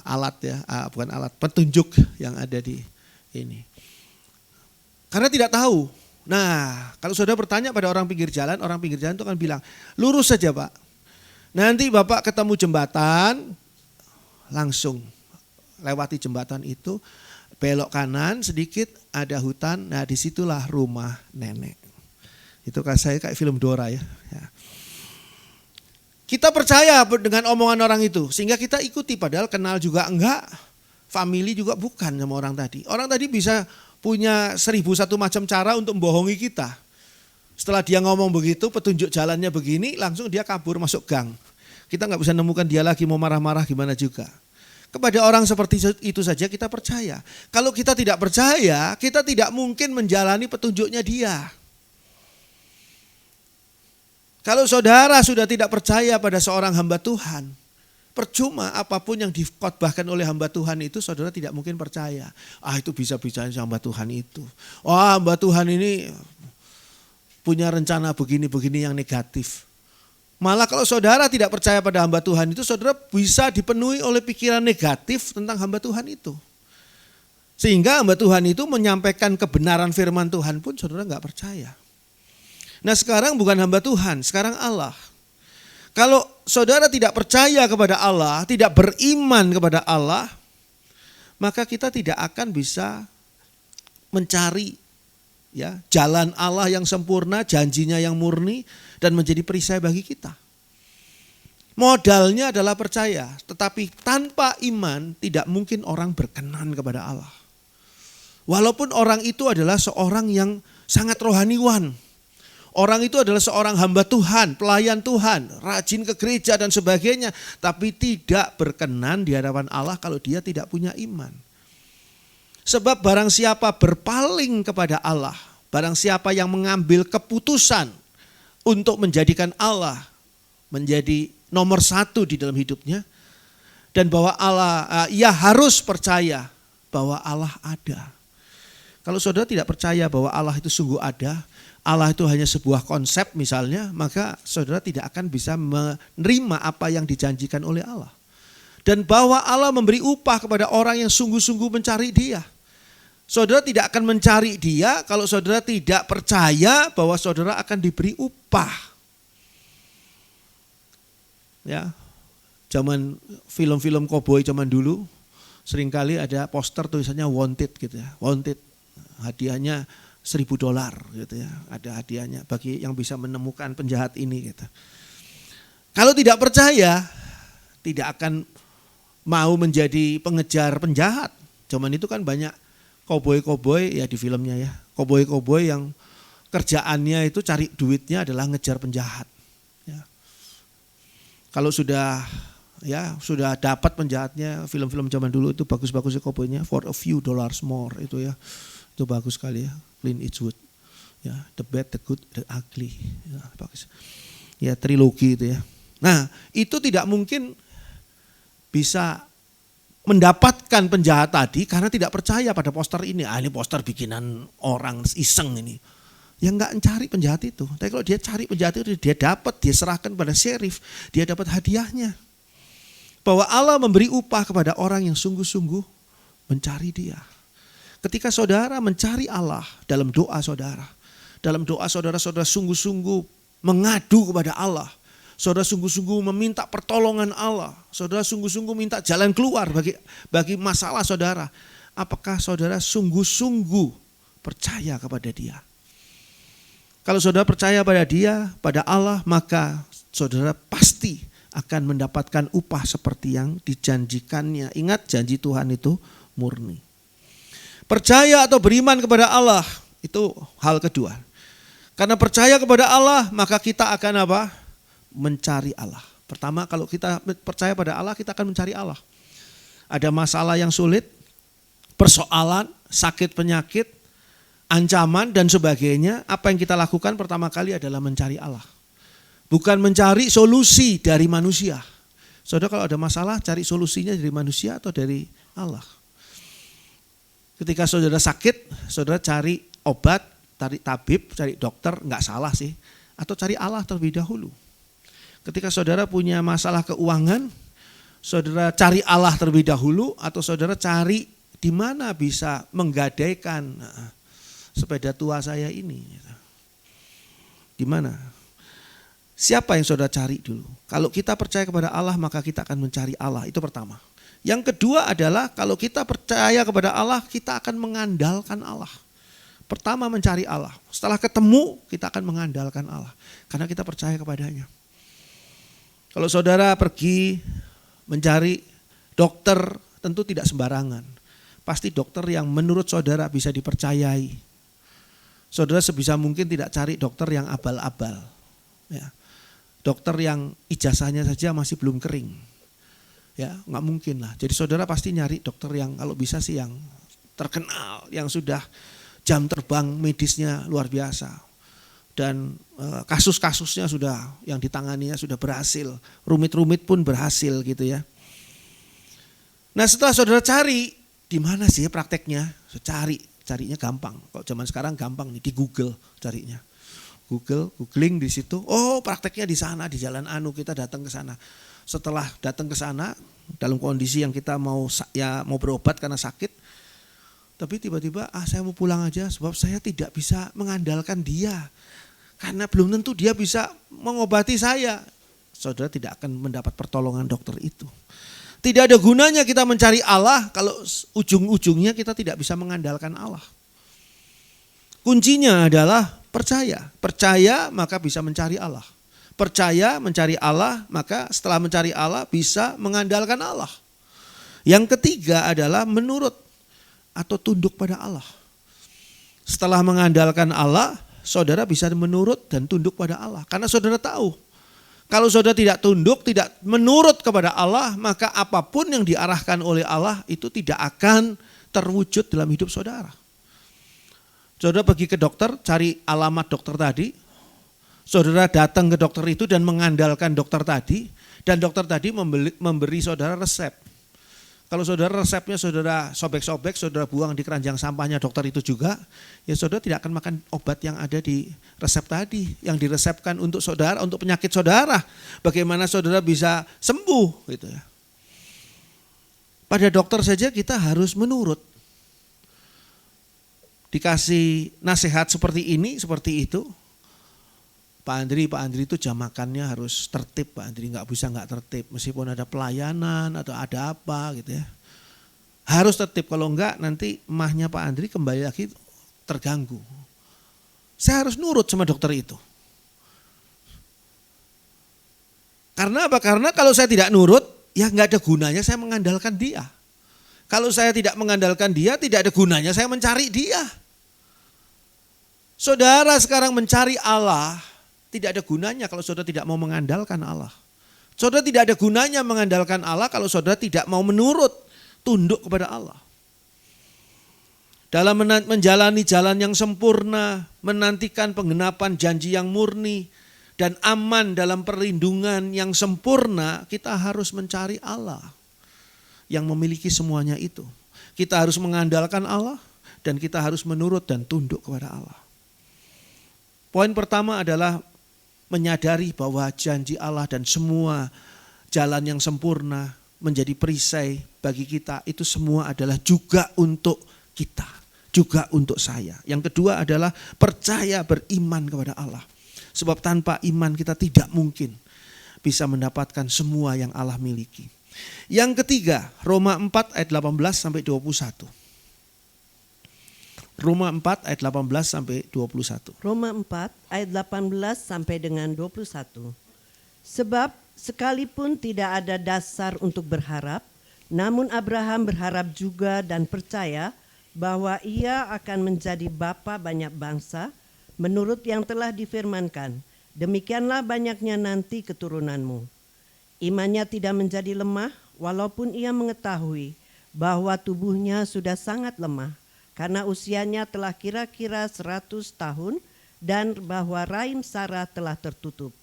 alat ya, bukan alat, petunjuk yang ada di ini. Karena tidak tahu. Nah, kalau saudara bertanya pada orang pinggir jalan itu akan bilang, lurus saja Pak. Nanti Bapak ketemu jembatan, langsung lewati jembatan itu, belok kanan sedikit ada hutan, nah disitulah rumah nenek. Itu kan saya kayak film Dora ya. Kita percaya dengan omongan orang itu, sehingga kita ikuti padahal kenal juga enggak, family juga bukan sama orang tadi. Orang tadi bisa punya 1001 macam cara untuk membohongi kita. Setelah dia ngomong begitu, petunjuk jalannya begini, langsung dia kabur masuk gang. Kita nggak bisa nemukan dia lagi, mau marah-marah gimana juga. Kepada orang seperti itu saja kita percaya. Kalau kita tidak percaya, kita tidak mungkin menjalani petunjuknya dia. Kalau saudara sudah tidak percaya pada seorang hamba Tuhan, percuma apapun yang dikhotbahkan oleh hamba Tuhan itu saudara tidak mungkin percaya. Itu bisa-bisanya hamba Tuhan itu. Hamba Tuhan ini punya rencana begini-begini yang negatif. Malah kalau saudara tidak percaya pada hamba Tuhan itu, saudara bisa dipenuhi oleh pikiran negatif tentang hamba Tuhan itu. Sehingga hamba Tuhan itu menyampaikan kebenaran firman Tuhan pun saudara nggak percaya. Nah sekarang bukan hamba Tuhan, sekarang Allah. Kalau saudara tidak percaya kepada Allah, tidak beriman kepada Allah, maka kita tidak akan bisa mencari ya jalan Allah yang sempurna, janjinya yang murni dan menjadi perisai bagi kita. Modalnya adalah percaya, tetapi tanpa iman tidak mungkin orang berkenan kepada Allah. Walaupun orang itu adalah seorang yang sangat rohaniwan. Orang itu adalah seorang hamba Tuhan, pelayan Tuhan, rajin ke gereja dan sebagainya. Tapi tidak berkenan di hadapan Allah kalau dia tidak punya iman. Sebab barang siapa berpaling kepada Allah, barang siapa yang mengambil keputusan untuk menjadikan Allah menjadi nomor satu di dalam hidupnya. Dan bahwa Allah, ia harus percaya bahwa Allah ada. Kalau saudara tidak percaya bahwa Allah itu sungguh ada, Allah itu hanya sebuah konsep misalnya, maka saudara tidak akan bisa menerima apa yang dijanjikan oleh Allah. Dan bahwa Allah memberi upah kepada orang yang sungguh-sungguh mencari Dia. Saudara tidak akan mencari Dia kalau saudara tidak percaya bahwa saudara akan diberi upah. Ya, zaman film-film koboi zaman dulu, seringkali ada poster tulisannya wanted gitu ya, wanted, hadiahnya $1,000 gitu ya, ada hadiahnya bagi yang bisa menemukan penjahat ini gitu. Kalau tidak percaya, tidak akan mau menjadi pengejar penjahat. Zaman itu kan banyak koboi-koboi ya di filmnya ya, koboi-koboi yang kerjaannya itu cari duitnya adalah ngejar penjahat. Ya. Kalau sudah dapat penjahatnya, film-film zaman dulu itu bagus-bagusnya koboinya, for a few dollars more itu ya, itu bagus sekali ya. Clint Eastwood, ya, The Bad, The Good, The Ugly, ya, bagus. Ya trilogi itu ya. Nah itu tidak mungkin bisa mendapatkan penjahat tadi karena tidak percaya pada poster ini. Ini poster bikinan orang iseng ini. Yang nggak mencari penjahat itu. Tapi kalau dia cari penjahat itu, dia dapat, dia serahkan pada sheriff, dia dapat hadiahnya. Bahwa Allah memberi upah kepada orang yang sungguh-sungguh mencari Dia. Ketika saudara mencari Allah dalam doa saudara sungguh-sungguh mengadu kepada Allah, saudara sungguh-sungguh meminta pertolongan Allah, saudara sungguh-sungguh minta jalan keluar bagi masalah saudara, apakah saudara sungguh-sungguh percaya kepada Dia? Kalau saudara percaya pada Dia, pada Allah, maka saudara pasti akan mendapatkan upah seperti yang dijanjikannya. Ingat, janji Tuhan itu murni. Percaya atau beriman kepada Allah itu hal kedua. Karena percaya kepada Allah maka kita akan apa? Mencari Allah. Pertama, kalau kita percaya pada Allah, kita akan mencari Allah. Ada masalah yang sulit, persoalan, sakit penyakit, ancaman dan sebagainya, apa yang kita lakukan pertama kali adalah mencari Allah. Bukan mencari solusi dari manusia. Saudara, kalau ada masalah cari solusinya dari manusia atau dari Allah. Ketika saudara sakit, saudara cari obat, cari tabib, cari dokter, enggak salah sih. Atau cari Allah terlebih dahulu. Ketika saudara punya masalah keuangan, saudara cari Allah terlebih dahulu atau saudara cari di mana bisa menggadaikan sepeda tua saya ini. Di mana? Siapa yang saudara cari dulu? Kalau kita percaya kepada Allah maka kita akan mencari Allah, itu pertama. Yang kedua adalah kalau kita percaya kepada Allah kita akan mengandalkan Allah. Pertama mencari Allah, setelah ketemu kita akan mengandalkan Allah. Karena kita percaya kepadanya. Kalau saudara pergi mencari dokter tentu tidak sembarangan. Pasti dokter yang menurut saudara bisa dipercayai. Saudara sebisa mungkin tidak cari dokter yang abal-abal. Ya. Dokter yang ijazahnya saja masih belum kering. Ya, nggak mungkin lah. Jadi saudara pasti nyari dokter yang kalau bisa sih yang terkenal, yang sudah jam terbang medisnya luar biasa. Dan kasus-kasusnya sudah yang ditanganinya sudah berhasil, rumit-rumit pun berhasil gitu ya. Nah setelah saudara cari, di mana sih prakteknya? Carinya gampang. Kalau zaman sekarang gampang nih, di Google carinya. Googling di situ. Oh prakteknya di sana, di Jalan Anu, kita datang ke sana. Setelah datang ke sana dalam kondisi yang kita mau berobat karena sakit, tapi tiba-tiba saya mau pulang aja sebab saya tidak bisa mengandalkan dia. Karena belum tentu dia bisa mengobati saya. Saudara tidak akan mendapat pertolongan dokter itu. Tidak ada gunanya kita mencari Allah kalau ujung-ujungnya kita tidak bisa mengandalkan Allah. Kuncinya adalah percaya. Percaya maka bisa mencari Allah. Percaya mencari Allah maka setelah mencari Allah bisa mengandalkan Allah. Yang ketiga adalah menurut atau tunduk pada Allah. Setelah mengandalkan Allah, saudara bisa menurut dan tunduk pada Allah. Karena saudara tahu, kalau saudara tidak tunduk, tidak menurut kepada Allah, maka apapun yang diarahkan oleh Allah itu tidak akan terwujud dalam hidup saudara. Saudara pergi ke dokter, cari alamat dokter tadi, saudara datang ke dokter itu dan mengandalkan dokter tadi, dan dokter tadi memberi saudara resep. Kalau saudara resepnya saudara sobek-sobek, saudara buang di keranjang sampahnya dokter itu juga, ya saudara tidak akan makan obat yang ada di resep tadi, yang diresepkan untuk saudara, untuk penyakit saudara. Bagaimana saudara bisa sembuh gitu ya. Pada dokter saja kita harus menurut. Dikasih nasihat seperti ini, seperti itu. Pak Andri itu jam makannya harus tertib, Pak Andri nggak bisa nggak tertib, meskipun ada pelayanan atau ada apa gitu ya. Harus tertib, kalau enggak nanti emahnya Pak Andri kembali lagi terganggu. Saya harus nurut sama dokter itu. Karena apa? Karena kalau saya tidak nurut, ya nggak ada gunanya saya mengandalkan dia. Kalau saya tidak mengandalkan dia, tidak ada gunanya saya mencari dia. Saudara sekarang mencari Allah, tidak ada gunanya kalau saudara tidak mau mengandalkan Allah. Saudara tidak ada gunanya mengandalkan Allah kalau saudara tidak mau menurut, tunduk kepada Allah. Dalam menjalani jalan yang sempurna, menantikan penggenapan janji yang murni, dan aman dalam perlindungan yang sempurna, kita harus mencari Allah yang memiliki semuanya itu. Kita harus mengandalkan Allah dan kita harus menurut dan tunduk kepada Allah. Poin pertama adalah menyadari bahwa janji Allah dan semua jalan yang sempurna menjadi perisai bagi kita, itu semua adalah juga untuk kita, juga untuk saya. Yang kedua adalah percaya, beriman kepada Allah. Sebab tanpa iman kita tidak mungkin bisa mendapatkan semua yang Allah miliki. Yang ketiga, Roma 4 ayat 18 sampai 21. Roma 4 ayat 18 sampai 21. Roma 4 ayat 18 sampai dengan 21. Sebab Sekalipun tidak ada dasar untuk berharap, namun Abraham berharap juga dan percaya bahwa ia akan menjadi bapa banyak bangsa menurut yang telah difirmankan, demikianlah banyaknya nanti keturunanmu. Imannya tidak menjadi lemah walaupun ia mengetahui bahwa tubuhnya sudah sangat lemah karena usianya telah kira-kira 100 tahun dan bahwa rahim Sarah telah tertutup.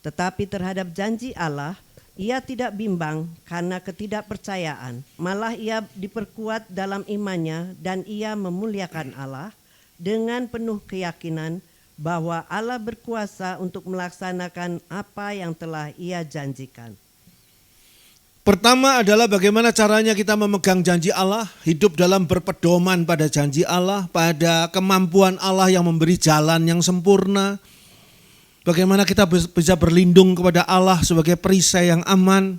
Tetapi terhadap janji Allah, ia tidak bimbang karena ketidakpercayaan. Malah ia diperkuat dalam imannya dan ia memuliakan Allah dengan penuh keyakinan bahwa Allah berkuasa untuk melaksanakan apa yang telah ia janjikan. Pertama adalah bagaimana caranya kita memegang janji Allah, hidup dalam berpedoman pada janji Allah, pada kemampuan Allah yang memberi jalan yang sempurna. Bagaimana kita bisa berlindung kepada Allah sebagai perisai yang aman.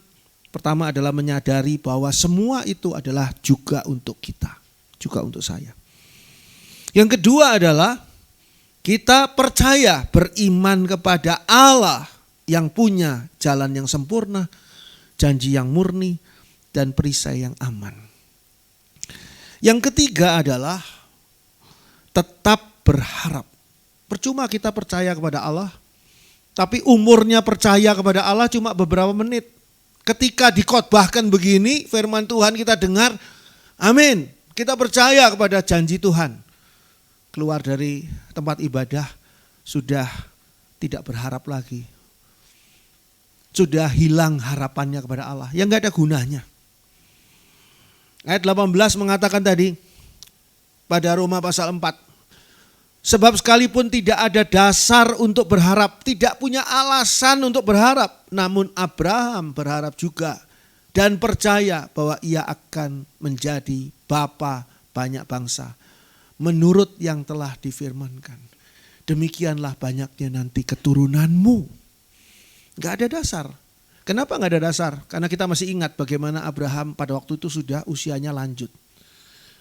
Pertama adalah menyadari bahwa semua itu adalah juga untuk kita, juga untuk saya. Yang kedua adalah kita percaya, beriman kepada Allah yang punya jalan yang sempurna, janji yang murni, dan perisai yang aman. Yang ketiga adalah tetap berharap. Percuma kita percaya kepada Allah, tapi umurnya percaya kepada Allah cuma beberapa menit. Ketika dikhotbahkan begini, firman Tuhan kita dengar, amin. Kita percaya kepada janji Tuhan. Keluar dari tempat ibadah, sudah tidak berharap lagi. Sudah hilang harapannya kepada Allah, yang gak ada gunanya. Ayat 18 mengatakan tadi, pada Roma pasal 4. Sebab sekalipun tidak ada dasar untuk berharap, tidak punya alasan untuk berharap. Namun Abraham berharap juga dan percaya bahwa ia akan menjadi bapa banyak bangsa. Menurut yang telah difirmankan. Demikianlah banyaknya nanti keturunanmu. Gak ada dasar. Kenapa gak ada dasar? Karena kita masih ingat bagaimana Abraham pada waktu itu sudah usianya lanjut.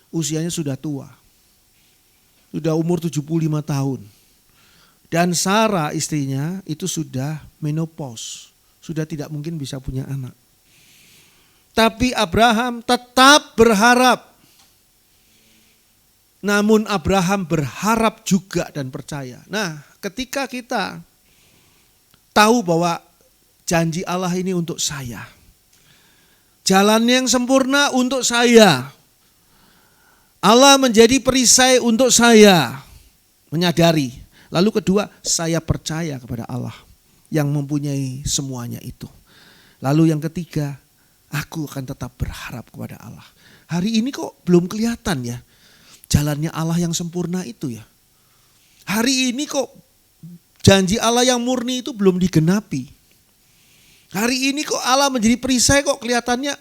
Usianya sudah tua. Sudah umur 75 tahun. Dan Sarah istrinya itu sudah menopause. Sudah tidak mungkin bisa punya anak. Tapi Abraham tetap berharap. Namun Abraham berharap juga dan percaya. Nah, ketika kita tahu bahwa janji Allah ini untuk saya. Jalan yang sempurna untuk saya. Allah menjadi perisai untuk saya, menyadari. Lalu kedua, saya percaya kepada Allah yang mempunyai semuanya itu. Lalu yang ketiga, aku akan tetap berharap kepada Allah. Hari ini kok belum kelihatan ya jalannya Allah yang sempurna itu ya. Hari ini kok janji Allah yang murni itu belum digenapi. Hari ini kok Allah menjadi perisai kok kelihatannya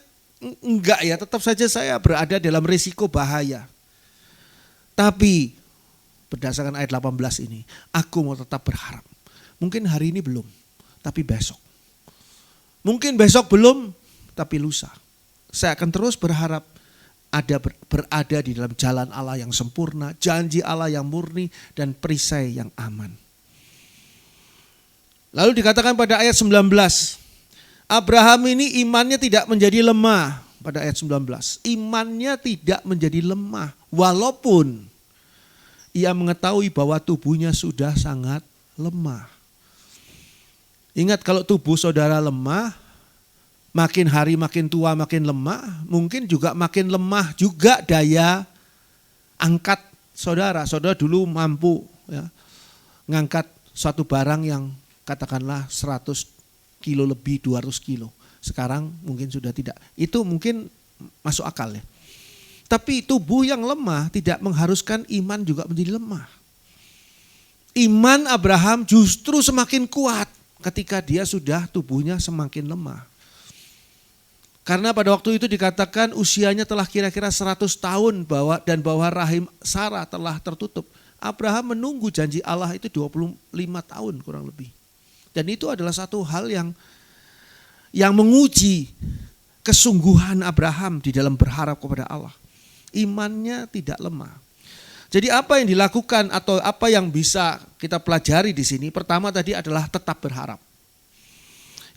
enggak ya, tetap saja saya berada dalam risiko bahaya. Tapi berdasarkan ayat 18 ini, aku mau tetap berharap. Mungkin hari ini belum, tapi besok. Mungkin besok belum, tapi lusa. Saya akan terus berharap berada di dalam jalan Allah yang sempurna, janji Allah yang murni, dan perisai yang aman. Lalu dikatakan pada ayat 19, Abraham ini imannya tidak menjadi lemah. Pada ayat 19, imannya tidak menjadi lemah walaupun ia mengetahui bahwa tubuhnya sudah sangat lemah. Ingat kalau tubuh saudara lemah, makin hari makin tua makin lemah, mungkin juga makin lemah juga daya angkat saudara. Saudara dulu mampu ya, ngangkat suatu barang yang katakanlah 100 kilo lebih, 200 kilo. Sekarang mungkin sudah tidak. Itu mungkin masuk akal ya. Tapi tubuh yang lemah tidak mengharuskan iman juga menjadi lemah. Iman Abraham justru semakin kuat ketika dia sudah tubuhnya semakin lemah. Karena pada waktu itu dikatakan usianya telah kira-kira 100 tahun bahwa rahim Sarah telah tertutup. Abraham menunggu janji Allah itu 25 tahun kurang lebih. Dan itu adalah satu hal yang menguji kesungguhan Abraham di dalam berharap kepada Allah. Imannya tidak lemah. Jadi apa yang dilakukan atau apa yang bisa kita pelajari di sini? Pertama tadi adalah tetap berharap.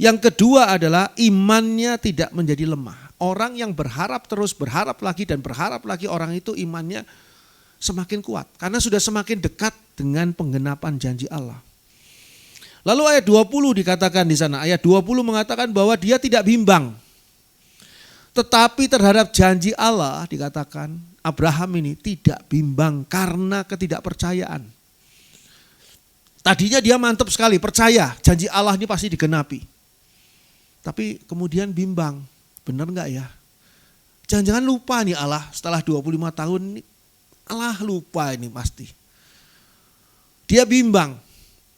Yang kedua adalah imannya tidak menjadi lemah. Orang yang berharap terus, berharap lagi dan berharap lagi, orang itu imannya semakin kuat. Karena sudah semakin dekat dengan penggenapan janji Allah. Lalu ayat 20 dikatakan di sana, ayat 20 mengatakan bahwa dia tidak bimbang. Tetapi terhadap janji Allah dikatakan Abraham ini tidak bimbang karena ketidakpercayaan. Tadinya dia mantap sekali, percaya janji Allah ini pasti digenapi. Tapi kemudian bimbang, benar enggak ya? Jangan-jangan lupa nih Allah setelah 25 tahun ini, Allah lupa ini pasti. Dia bimbang.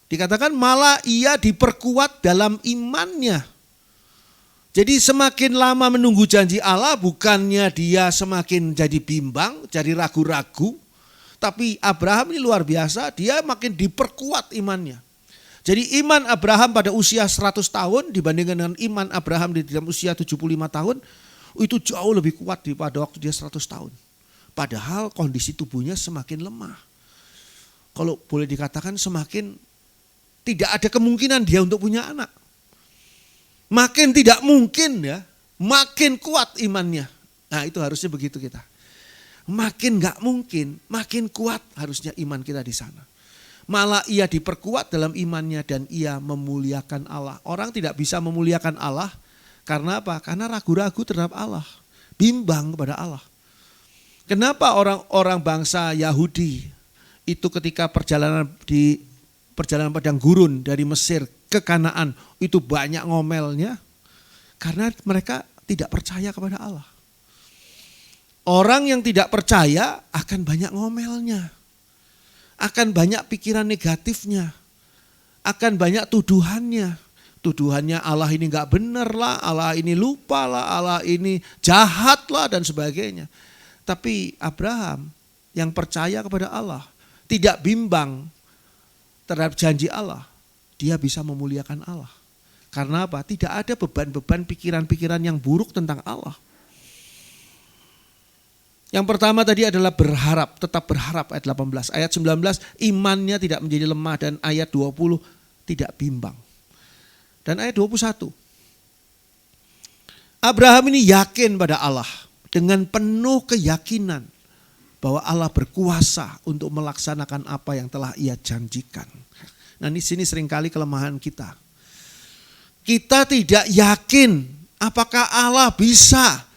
Dikatakan malah ia diperkuat dalam imannya. Jadi semakin lama menunggu janji Allah, bukannya dia semakin jadi bimbang, jadi ragu-ragu. Tapi Abraham ini luar biasa, dia makin diperkuat imannya. Jadi iman Abraham pada usia 100 tahun dibandingkan dengan iman Abraham di dalam usia 75 tahun, itu jauh lebih kuat daripada waktu dia 100 tahun. Padahal kondisi tubuhnya semakin lemah. Kalau boleh dikatakan semakin tidak ada kemungkinan dia untuk punya anak. Makin tidak mungkin ya, makin kuat imannya. Nah itu harusnya begitu kita. Makin gak mungkin, makin kuat harusnya iman kita di sana. Malah ia diperkuat dalam imannya dan ia memuliakan Allah. Orang tidak bisa memuliakan Allah karena apa? Karena ragu-ragu terhadap Allah. Bimbang kepada Allah. Kenapa orang-orang bangsa Yahudi itu ketika perjalanan padang gurun dari Mesir ke Kanaan itu banyak ngomelnya? Karena mereka tidak percaya kepada Allah. Orang yang tidak percaya akan banyak ngomelnya. Akan banyak pikiran negatifnya. Akan banyak tuduhannya. Tuduhannya Allah ini gak benar lah, Allah ini lupa lah, Allah ini jahat lah dan sebagainya. Tapi Abraham yang percaya kepada Allah, tidak bimbang terhadap janji Allah, dia bisa memuliakan Allah. Karena apa? Tidak ada beban-beban pikiran-pikiran yang buruk tentang Allah. Yang pertama tadi adalah berharap, tetap berharap ayat 18. Ayat 19, imannya tidak menjadi lemah dan ayat 20 tidak bimbang. Dan ayat 21, Abraham ini yakin pada Allah dengan penuh keyakinan bahwa Allah berkuasa untuk melaksanakan apa yang telah ia janjikan. Nah di sini seringkali kelemahan kita. Kita tidak yakin apakah Allah bisa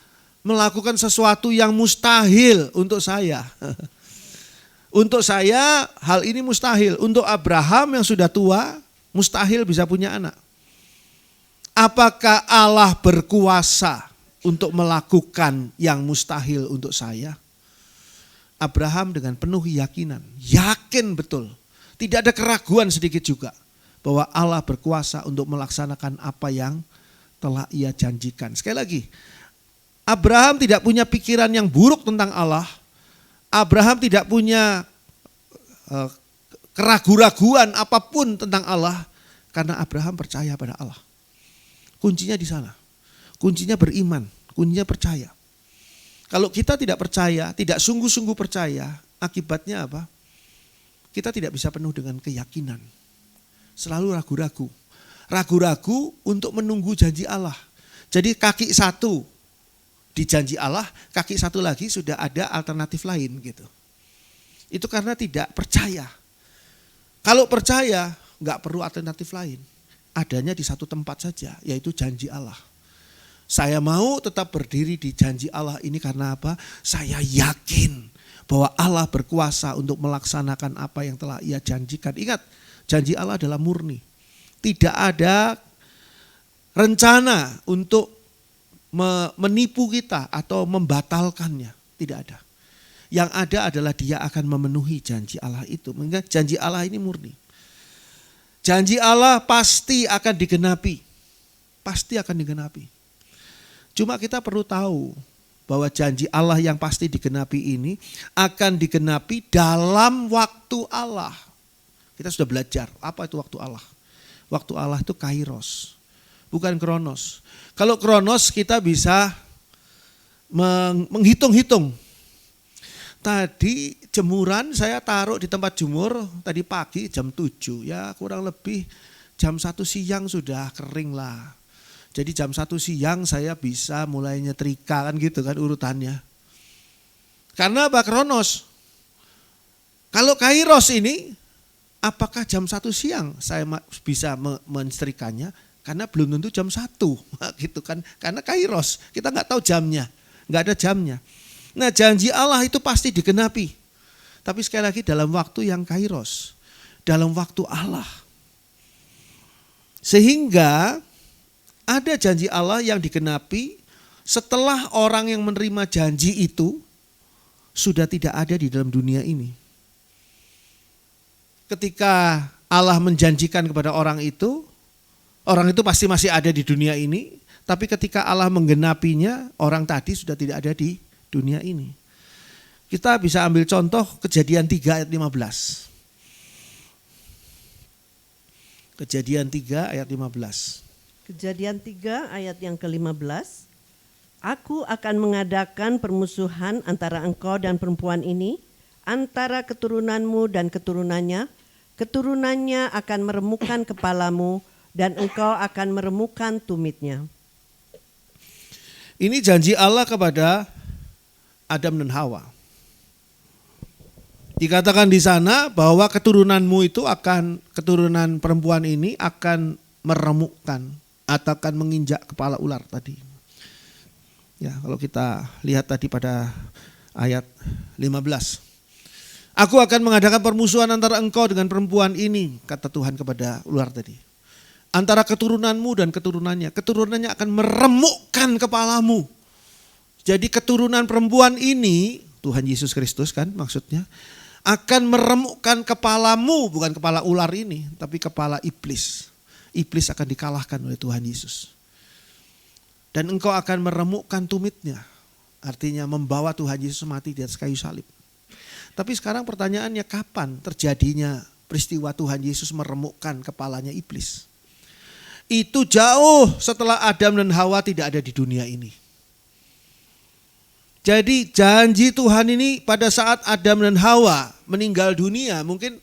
melakukan sesuatu yang mustahil untuk saya. Untuk saya hal ini mustahil. Untuk Abraham yang sudah tua mustahil bisa punya anak. Apakah Allah berkuasa untuk melakukan yang mustahil untuk saya? Abraham dengan penuh keyakinan, yakin betul. Tidak ada keraguan sedikit juga bahwa Allah berkuasa untuk melaksanakan apa yang telah ia janjikan. Sekali lagi, Abraham tidak punya pikiran yang buruk tentang Allah. Abraham tidak punya keraguan-raguan apapun tentang Allah karena Abraham percaya pada Allah. Kuncinya di sana. Kuncinya beriman, kuncinya percaya. Kalau kita tidak percaya, tidak sungguh-sungguh percaya, akibatnya apa? Kita tidak bisa penuh dengan keyakinan. Selalu ragu-ragu. Ragu-ragu untuk menunggu janji Allah. Jadi kaki satu di janji Allah, kaki satu lagi sudah ada alternatif lain gitu. Itu karena tidak percaya. Kalau percaya, nggak perlu alternatif lain. Adanya di satu tempat saja, yaitu janji Allah. Saya mau tetap berdiri di janji Allah ini karena apa? Saya yakin bahwa Allah berkuasa untuk melaksanakan apa yang telah ia janjikan. Ingat, janji Allah adalah murni. Tidak ada rencana untuk menipu kita atau membatalkannya. Tidak ada. Yang ada adalah dia akan memenuhi janji Allah itu. Mengingat janji Allah ini murni. Janji Allah pasti akan digenapi. Pasti akan digenapi. Cuma kita perlu tahu bahwa janji Allah yang pasti digenapi ini akan digenapi dalam waktu Allah. Kita sudah belajar apa itu waktu Allah. Waktu Allah itu kairos, bukan kronos. Kalau kronos kita bisa menghitung-hitung. Tadi jemuran saya taruh di tempat jemur tadi pagi jam 7 ya kurang lebih jam 1 siang sudah kering lah. Jadi jam 1 siang saya bisa mulai nyetrika kan gitu kan urutannya. Karena apa? Kronos. Kalau kairos ini, apakah jam 1 siang saya bisa menyetrikanya? Karena belum tentu jam 1 gitu kan. Karena kairos, kita nggak tahu jamnya, nggak ada jamnya. Nah janji Allah itu pasti digenapi. Tapi sekali lagi dalam waktu yang kairos, dalam waktu Allah. Sehingga ada janji Allah yang digenapi setelah orang yang menerima janji itu sudah tidak ada di dalam dunia ini. Ketika Allah menjanjikan kepada orang itu pasti masih ada di dunia ini. Tapi ketika Allah menggenapinya, orang tadi sudah tidak ada di dunia ini. Kita bisa ambil contoh Kejadian 3 ayat 15. Kejadian 3 ayat 15. Kejadian 3 ayat yang ke-15. Aku akan mengadakan permusuhan antara engkau dan perempuan ini, antara keturunanmu dan keturunannya. Keturunannya akan meremukkan kepalamu dan engkau akan meremukkan tumitnya. Ini janji Allah kepada Adam dan Hawa. Dikatakan di sana bahwa keturunanmu itu keturunan perempuan ini akan meremukkan atau akan menginjak kepala ular tadi. Ya, kalau kita lihat tadi pada ayat 15. Aku akan mengadakan permusuhan antara engkau dengan perempuan ini, kata Tuhan kepada ular tadi. Antara keturunanmu dan keturunannya. Keturunannya akan meremukkan kepalamu. Jadi keturunan perempuan ini, Tuhan Yesus Kristus kan maksudnya, akan meremukkan kepalamu, bukan kepala ular ini, tapi kepala iblis. Iblis akan dikalahkan oleh Tuhan Yesus. Dan engkau akan meremukkan tumitnya. Artinya membawa Tuhan Yesus mati di atas kayu salib. Tapi sekarang pertanyaannya, kapan terjadinya peristiwa Tuhan Yesus meremukkan kepalanya iblis? Itu jauh setelah Adam dan Hawa tidak ada di dunia ini. Jadi janji Tuhan ini pada saat Adam dan Hawa meninggal dunia, mungkin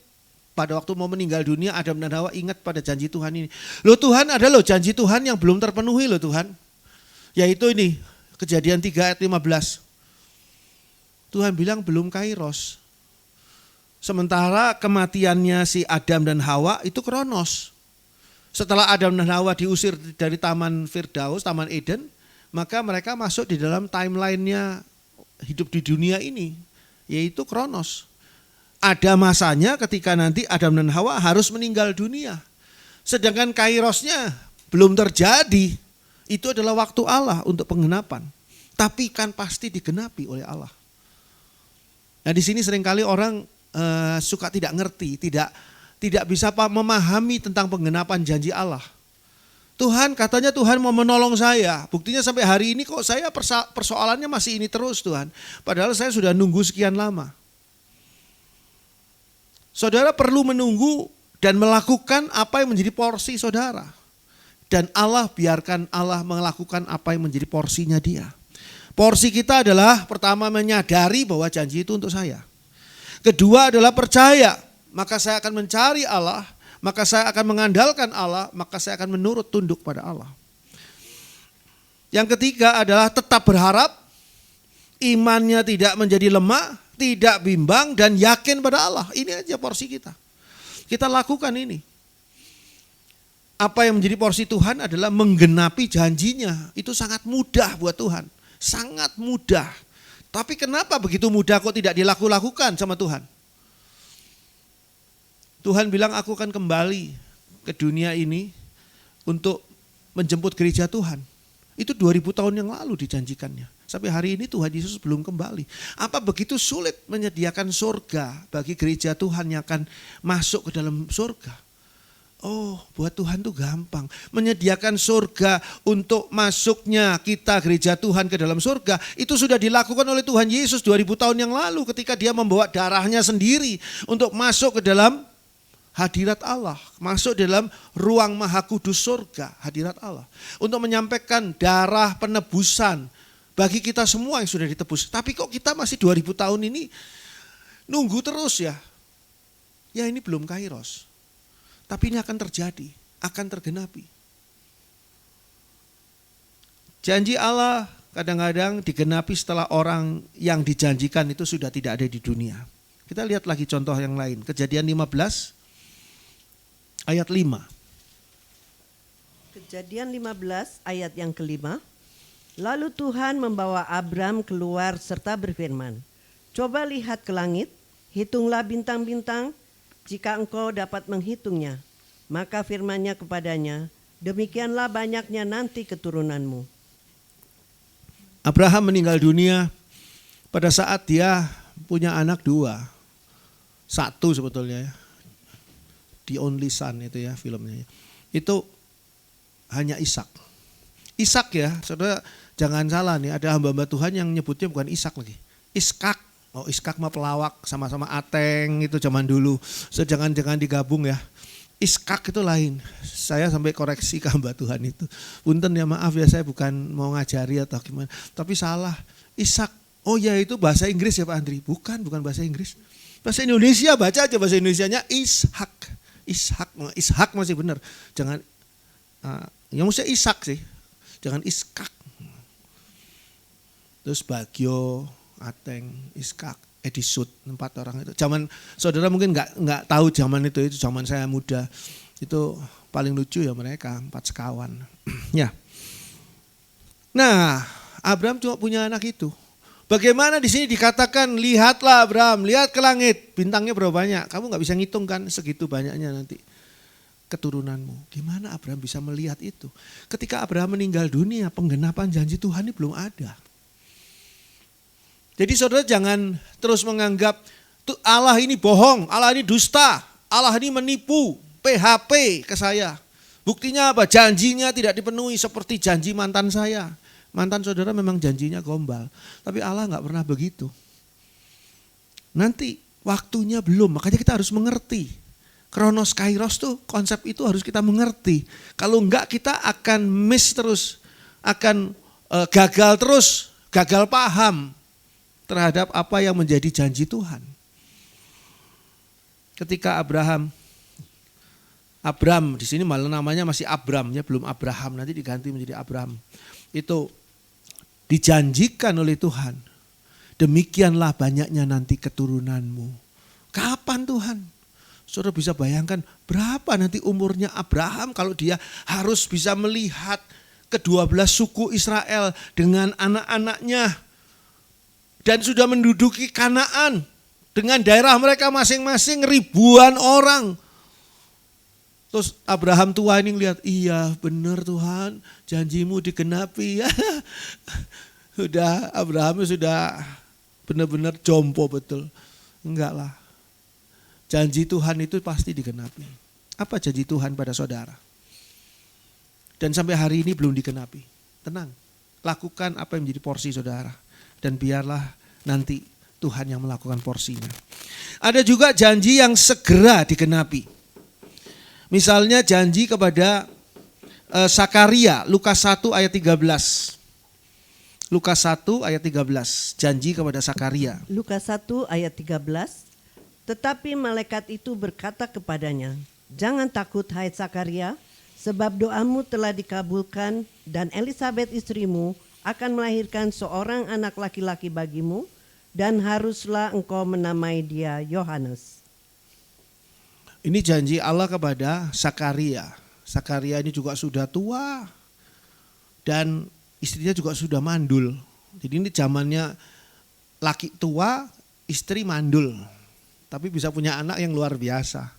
pada waktu mau meninggal dunia Adam dan Hawa ingat pada janji Tuhan ini. Loh Tuhan, ada loh janji Tuhan yang belum terpenuhi loh Tuhan. Yaitu ini Kejadian 3 ayat 15. Tuhan bilang belum kairos. Sementara kematiannya si Adam dan Hawa itu kronos. Setelah Adam dan Hawa diusir dari Taman Firdaus, Taman Eden, maka mereka masuk di dalam timeline-nya hidup di dunia ini, yaitu kronos. Ada masanya ketika nanti Adam dan Hawa harus meninggal dunia. Sedangkan kairosnya belum terjadi. Itu adalah waktu Allah untuk penggenapan. Tapi kan pasti digenapi oleh Allah. Nah di sini seringkali orang suka tidak ngerti, tidak bisa memahami tentang penggenapan janji Allah. Tuhan katanya Tuhan mau menolong saya. Buktinya sampai hari ini kok saya persoalannya masih ini terus Tuhan. Padahal saya sudah nunggu sekian lama. Saudara perlu menunggu dan melakukan apa yang menjadi porsi saudara. Dan Allah biarkan Allah melakukan apa yang menjadi porsinya dia. Porsi kita adalah pertama menyadari bahwa janji itu untuk saya. Kedua adalah percaya. Maka saya akan mencari Allah. Maka saya akan mengandalkan Allah, maka saya akan menurut tunduk pada Allah. Yang ketiga adalah tetap berharap, imannya tidak menjadi lemah, tidak bimbang dan yakin pada Allah. Ini aja porsi kita. Kita lakukan ini. Apa yang menjadi porsi Tuhan adalah menggenapi janjinya. Itu sangat mudah buat Tuhan. Sangat mudah. Tapi kenapa begitu mudah kok tidak dilakukan sama Tuhan? Tuhan bilang aku akan kembali ke dunia ini untuk menjemput gereja Tuhan. Itu 2000 tahun yang lalu dijanjikannya. Sampai hari ini Tuhan Yesus belum kembali. Apa begitu sulit menyediakan surga bagi gereja Tuhan yang akan masuk ke dalam surga? Oh, buat Tuhan tuh gampang. Menyediakan surga untuk masuknya kita gereja Tuhan ke dalam surga. Itu sudah dilakukan oleh Tuhan Yesus 2000 tahun yang lalu ketika dia membawa darahnya sendiri untuk masuk ke dalam hadirat Allah, masuk dalam ruang maha kudus surga, hadirat Allah. Untuk menyampaikan darah penebusan bagi kita semua yang sudah ditebus. Tapi kok kita masih 2000 tahun ini nunggu terus ya? Ya ini belum kairos. Tapi ini akan terjadi. akan tergenapi. Janji Allah kadang-kadang digenapi setelah orang yang dijanjikan itu sudah tidak ada di dunia. Kita lihat lagi contoh yang lain. Kejadian 15 ayat 5. Kejadian 15 ayat yang kelima. Lalu Tuhan membawa Abram keluar serta berfirman, coba lihat ke langit, hitunglah bintang-bintang, jika engkau dapat menghitungnya. Maka firman-Nya kepadanya, demikianlah banyaknya nanti keturunanmu. Abraham meninggal dunia pada saat dia punya anak 2. 1 sebetulnya ya. The Only Son itu ya filmnya. Itu hanya Ishak. Ishak ya, saudara jangan salah nih, ada hamba-hamba Tuhan yang nyebutnya bukan Ishak lagi. Iskak. Oh, Iskak mah pelawak, sama-sama ateng itu zaman dulu. So, jangan digabung ya. Iskak itu lain. Saya sampai koreksi ke hamba Tuhan itu. Punten ya, maaf ya, saya bukan mau ngajari atau gimana. Tapi salah. Ishak. Oh ya, itu bahasa Inggris ya Pak Andri. Bukan bahasa Inggris. Bahasa Indonesia, baca aja bahasa Indonesianya Ishak. Ishak masih benar. Jangan yang mesti Ishak sih. Jangan Iskak. Terus Bagio, Ateng, Iskak, Edisut, 4 orang itu. Zaman saudara mungkin nggak tahu zaman itu zaman saya muda. Itu paling lucu ya mereka, 4 sekawan. Ya. Nah, Abraham cuma punya anak itu. Bagaimana di sini dikatakan lihatlah Abraham, lihat ke langit, bintangnya berapa banyak? Kamu nggak bisa ngitung kan segitu banyaknya nanti keturunanmu. Gimana Abraham bisa melihat itu? Ketika Abraham meninggal dunia, penggenapan janji Tuhan ini belum ada. Jadi saudara jangan terus menganggap Allah ini bohong, Allah ini dusta, Allah ini menipu, PHP ke saya. Buktinya apa? Janjinya tidak dipenuhi seperti janji mantan saya. Mantan saudara memang janjinya gombal, tapi Allah nggak pernah begitu. Nanti waktunya belum, makanya kita harus mengerti. Kronos Kairos tuh konsep itu harus kita mengerti. Kalau enggak kita akan miss terus, akan gagal terus, gagal paham terhadap apa yang menjadi janji Tuhan. Ketika Abram di sini malah namanya masih Abram ya, belum Abraham, nanti diganti menjadi Abram. Itu dijanjikan oleh Tuhan. Demikianlah banyaknya nanti keturunanmu. Kapan Tuhan? Saudara bisa bayangkan berapa nanti umurnya Abraham kalau dia harus bisa melihat ke-12 suku Israel dengan anak-anaknya. Dan sudah menduduki Kanaan dengan daerah mereka masing-masing ribuan orang. Terus Abraham tua ini lihat, iya benar Tuhan janjimu digenapi ya. Sudah Abraham sudah benar-benar jompo betul. Enggak lah. Janji Tuhan itu pasti digenapi. Apa janji Tuhan pada saudara? Dan sampai hari ini belum digenapi. Tenang, lakukan apa yang menjadi porsi saudara. Dan biarlah nanti Tuhan yang melakukan porsinya. Ada juga janji yang segera digenapi. Misalnya janji kepada Sakaria, Lukas 1 ayat 13. Lukas 1 ayat 13, janji kepada Sakaria. Lukas 1 ayat 13. Tetapi malaikat itu berkata kepadanya, jangan takut hai Sakaria, sebab doamu telah dikabulkan dan Elisabet istrimu akan melahirkan seorang anak laki-laki bagimu dan haruslah engkau menamai dia Yohanes. Ini janji Allah kepada Sakaria. Sakaria ini juga sudah tua dan istrinya juga sudah mandul. Jadi ini zamannya laki tua, istri mandul. Tapi bisa punya anak yang luar biasa.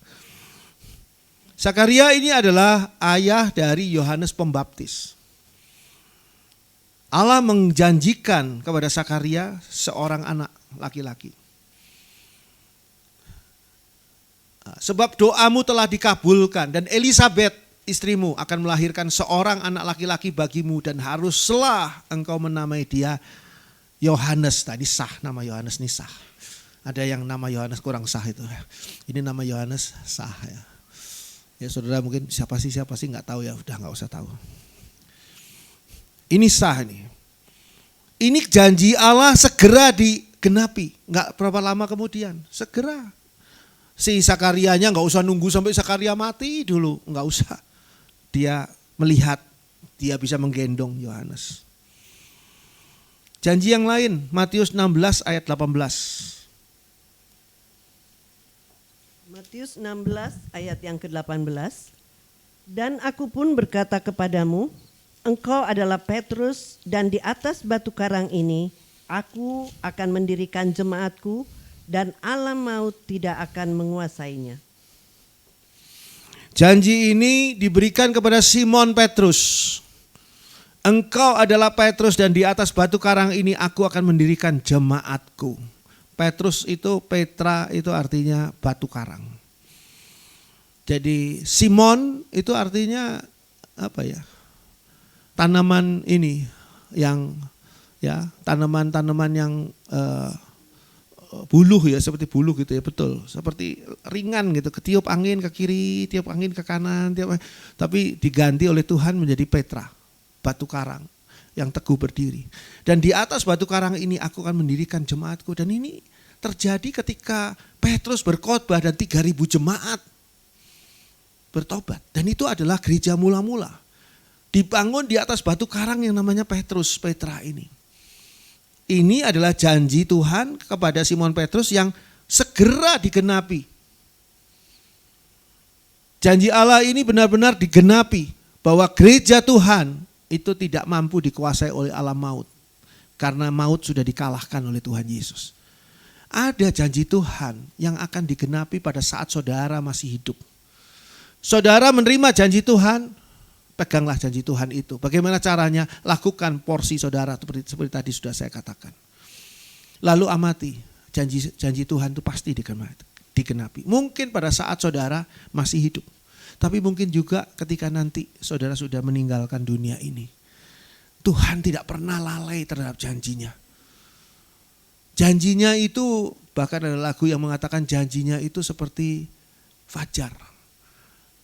Sakaria ini adalah ayah dari Yohanes Pembaptis. Allah menjanjikan kepada Sakaria seorang anak laki-laki. Sebab doamu telah dikabulkan dan Elisabet istrimu akan melahirkan seorang anak laki-laki bagimu dan haruslah engkau menamai dia Yohanes. Tadi sah nama Yohanes ini sah. Ada yang nama Yohanes kurang sah itu. Ini nama Yohanes sah ya. Ya saudara mungkin siapa sih nggak tahu ya, udah nggak usah tahu. Ini sah ini. Ini janji Allah segera digenapi, nggak berapa lama kemudian, segera. Si Sakarianya nggak usah nunggu sampai Sakaria mati dulu, nggak usah. dia melihat, dia bisa menggendong Yohanes. Janji yang lain, Matius 16 ayat 18. Matius 16 ayat yang ke-18. Dan aku pun berkata kepadamu, engkau adalah Petrus, dan di atas batu karang ini aku akan mendirikan jemaatku, dan alam maut tidak akan menguasainya. Janji ini diberikan kepada Simon Petrus. Engkau adalah Petrus dan di atas batu karang ini aku akan mendirikan jemaatku. Petrus itu, Petra itu artinya batu karang. Jadi Simon itu artinya apa ya? Tanaman ini yang ya, tanaman-tanaman yang buluh ya, seperti buluh gitu ya, betul. Seperti ringan gitu, ketiup angin ke kiri, tiup angin ke kanan, tapi diganti oleh Tuhan menjadi Petra, batu karang yang teguh berdiri. Dan di atas batu karang ini aku akan mendirikan jemaatku. Dan ini terjadi ketika Petrus berkhotbah dan 3.000 jemaat bertobat. Dan itu adalah gereja mula-mula. Dibangun di atas batu karang yang namanya Petrus, Petra ini. Ini adalah janji Tuhan kepada Simon Petrus yang segera digenapi. Janji Allah ini benar-benar digenapi bahwa gereja Tuhan itu tidak mampu dikuasai oleh alam maut. Karena maut sudah dikalahkan oleh Tuhan Yesus. Ada janji Tuhan yang akan digenapi pada saat saudara masih hidup. Saudara menerima janji Tuhan, peganglah janji Tuhan itu. Bagaimana caranya? Lakukan porsi saudara seperti tadi sudah saya katakan. Lalu amati, janji Tuhan itu pasti digenapi. Mungkin pada saat saudara masih hidup. Tapi mungkin juga ketika nanti saudara sudah meninggalkan dunia ini. Tuhan tidak pernah lalai terhadap janjinya. Janjinya itu, bahkan ada lagu yang mengatakan janjinya itu seperti fajar.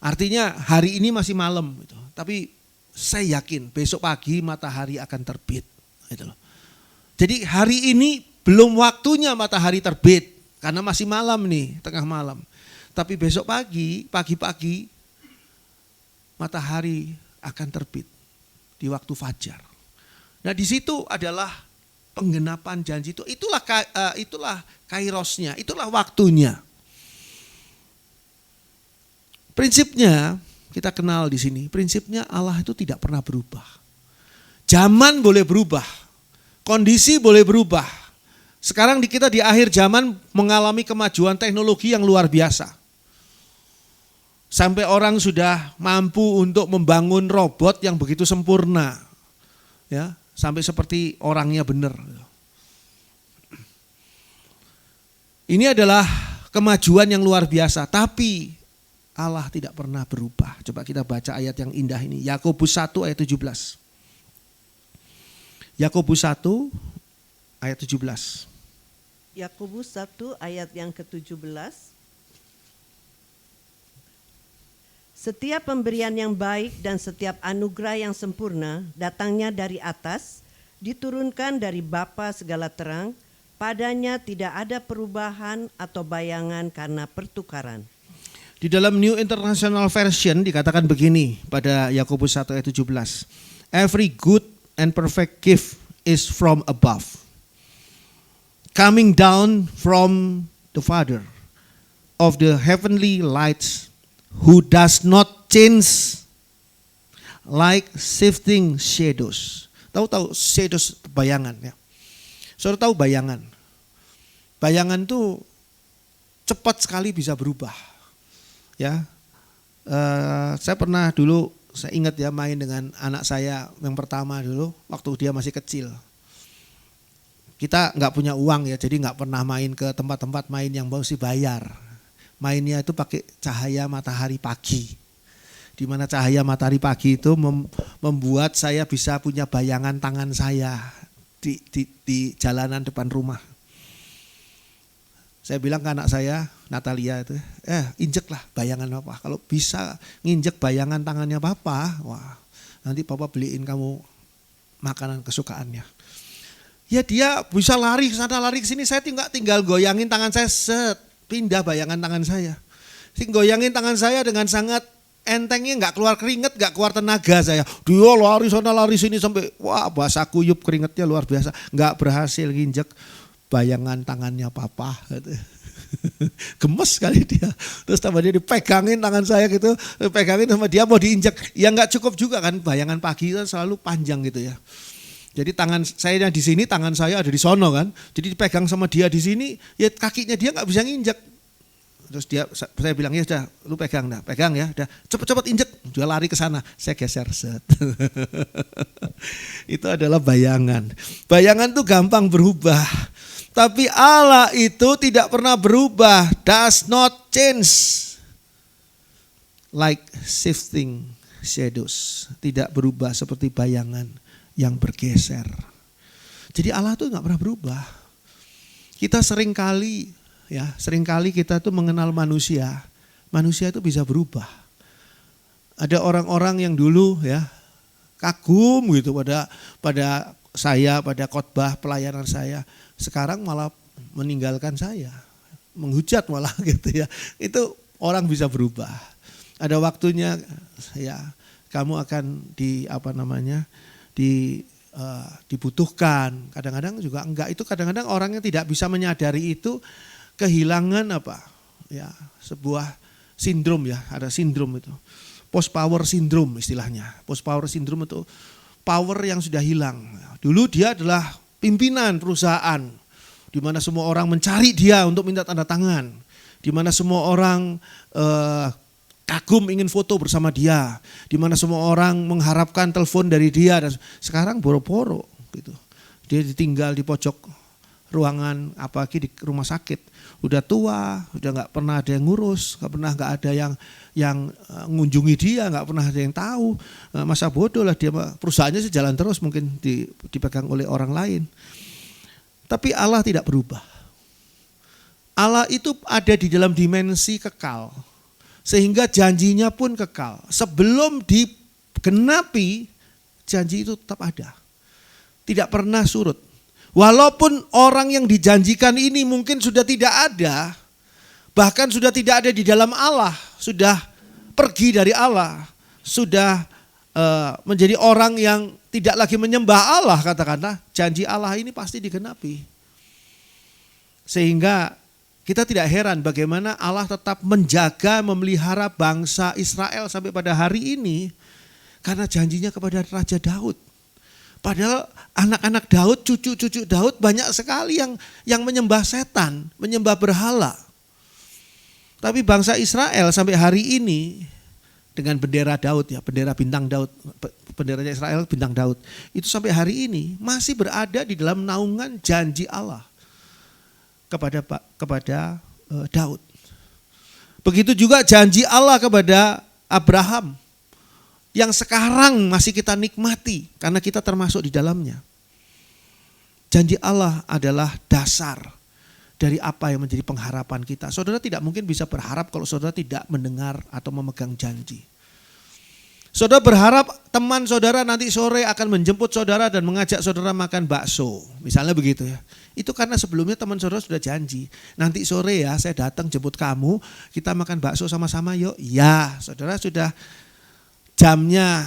Artinya hari ini masih malam gitu. Tapi saya yakin besok pagi matahari akan terbit gitu loh. Jadi hari ini belum waktunya matahari terbit karena masih malam nih, tengah malam. Tapi besok pagi-pagi matahari akan terbit di waktu fajar. Nah, di situ adalah penggenapan janji itu. Itulah kairosnya, itulah waktunya. Prinsipnya kita kenal di sini. Prinsipnya Allah itu tidak pernah berubah. Zaman boleh berubah, kondisi boleh berubah. Sekarang kita di akhir zaman mengalami kemajuan teknologi yang luar biasa. Sampai orang sudah mampu untuk membangun robot yang begitu sempurna. Ya, sampai seperti orangnya benar. Ini adalah kemajuan yang luar biasa, tapi Allah tidak pernah berubah. Coba kita baca ayat yang indah ini. Yakobus 1 ayat 17. Yakobus 1 ayat 17. Yakobus 1 ayat yang ke-17. Setiap pemberian yang baik dan setiap anugerah yang sempurna datangnya dari atas, diturunkan dari Bapa segala terang, padanya tidak ada perubahan atau bayangan karena pertukaran. Di dalam New International Version dikatakan begini pada Yakobus 1 ayat 17. Every good and perfect gift is from above, coming down from the Father of the heavenly lights, who does not change like shifting shadows. Tahu shadows, bayangan ya. Saudara tahu bayangan? Bayangan tuh cepat sekali bisa berubah. Ya, saya pernah dulu, saya ingat ya main dengan anak saya yang pertama dulu waktu dia masih kecil. Kita nggak punya uang ya, jadi nggak pernah main ke tempat-tempat main yang mesti bayar. Mainnya itu pakai cahaya matahari pagi. Di mana cahaya matahari pagi itu membuat saya bisa punya bayangan tangan saya di jalanan depan rumah. Saya bilang ke anak saya, Natalia itu, injeklah bayangan Papa. Kalau bisa nginjek bayangan tangannya Papa, wah nanti Papa beliin kamu makanan kesukaannya. Ya dia bisa lari ke sana, lari ke sini, saya tinggal goyangin tangan saya, pindah bayangan tangan saya. Goyangin tangan saya dengan sangat entengnya nggak keluar keringet, nggak keluar tenaga saya. Dia lari sana lari sini sampai wah basah kuyup keringetnya luar biasa. Nggak berhasil nginjek bayangan tangannya papa. Gemes sekali dia. Terus tambah dia dipegangin tangan saya gitu, pegangin sama dia mau diinjek. Ya nggak cukup juga kan, bayangan pagi kan selalu panjang gitu ya. Jadi tangan saya di sini, tangan saya ada di sono kan. Jadi dipegang sama dia di sini, ya kakinya dia nggak bisa nginjek. Terus saya bilang ya sudah, lu pegang ya, udah cepet-cepet injek. Dia lari ke sana, saya geser set. Itu adalah bayangan. Bayangan tuh gampang berubah. Tapi Allah itu tidak pernah berubah, does not change. Like shifting shadows, tidak berubah seperti bayangan yang bergeser. Jadi Allah tuh nggak pernah berubah. Kita seringkali kita tuh mengenal manusia. Manusia itu bisa berubah. Ada orang-orang yang dulu ya kagum gitu pada saya, pada khotbah pelayanan saya. Sekarang malah meninggalkan saya, menghujat malah gitu ya. Itu orang bisa berubah. Ada waktunya ya kamu akan dibutuhkan. Kadang-kadang juga enggak. Itu kadang-kadang orang yang tidak bisa menyadari itu kehilangan sebuah sindrom ya, ada sindrom itu. Post power syndrome istilahnya. Post power syndrome itu power yang sudah hilang. Dulu dia adalah pimpinan perusahaan di mana semua orang mencari dia untuk minta tanda tangan. Di mana semua orang kagum ingin foto bersama dia. Di mana semua orang mengharapkan telepon dari dia, dan sekarang boro-boro gitu. Dia ditinggal di pojok ruangan apalagi di rumah sakit. Udah tua, udah nggak pernah ada yang ngurus, nggak ada yang mengunjungi dia, nggak pernah ada yang tahu. Masa bodoh lah dia, perusahaannya sejalan terus mungkin dipegang oleh orang lain. Tapi Allah tidak berubah. Allah itu ada di dalam dimensi kekal, sehingga janjinya pun kekal. Sebelum digenapi, janji itu tetap ada, tidak pernah surut. Walaupun orang yang dijanjikan ini mungkin sudah tidak ada, bahkan sudah tidak ada di dalam Allah, sudah pergi dari Allah, sudah menjadi orang yang tidak lagi menyembah Allah katakanlah, janji Allah ini pasti digenapi. Sehingga kita tidak heran bagaimana Allah tetap menjaga, memelihara bangsa Israel sampai pada hari ini karena janjinya kepada Raja Daud. Padahal anak-anak Daud, cucu-cucu Daud banyak sekali yang menyembah setan, menyembah berhala. Tapi bangsa Israel sampai hari ini dengan bendera Daud ya, bendera bintang Daud, benderanya Israel bintang Daud. Itu sampai hari ini masih berada di dalam naungan janji Allah kepada Daud. Begitu juga janji Allah kepada Abraham, yang sekarang masih kita nikmati karena kita termasuk di dalamnya. Janji Allah adalah dasar dari apa yang menjadi pengharapan kita. Saudara tidak mungkin bisa berharap kalau saudara tidak mendengar atau memegang janji. Saudara berharap teman saudara nanti sore akan menjemput saudara dan mengajak saudara makan bakso. Misalnya begitu ya. Itu karena sebelumnya teman saudara sudah janji. Nanti sore ya saya datang jemput kamu, kita makan bakso sama-sama yuk. Ya, saudara sudah jamnya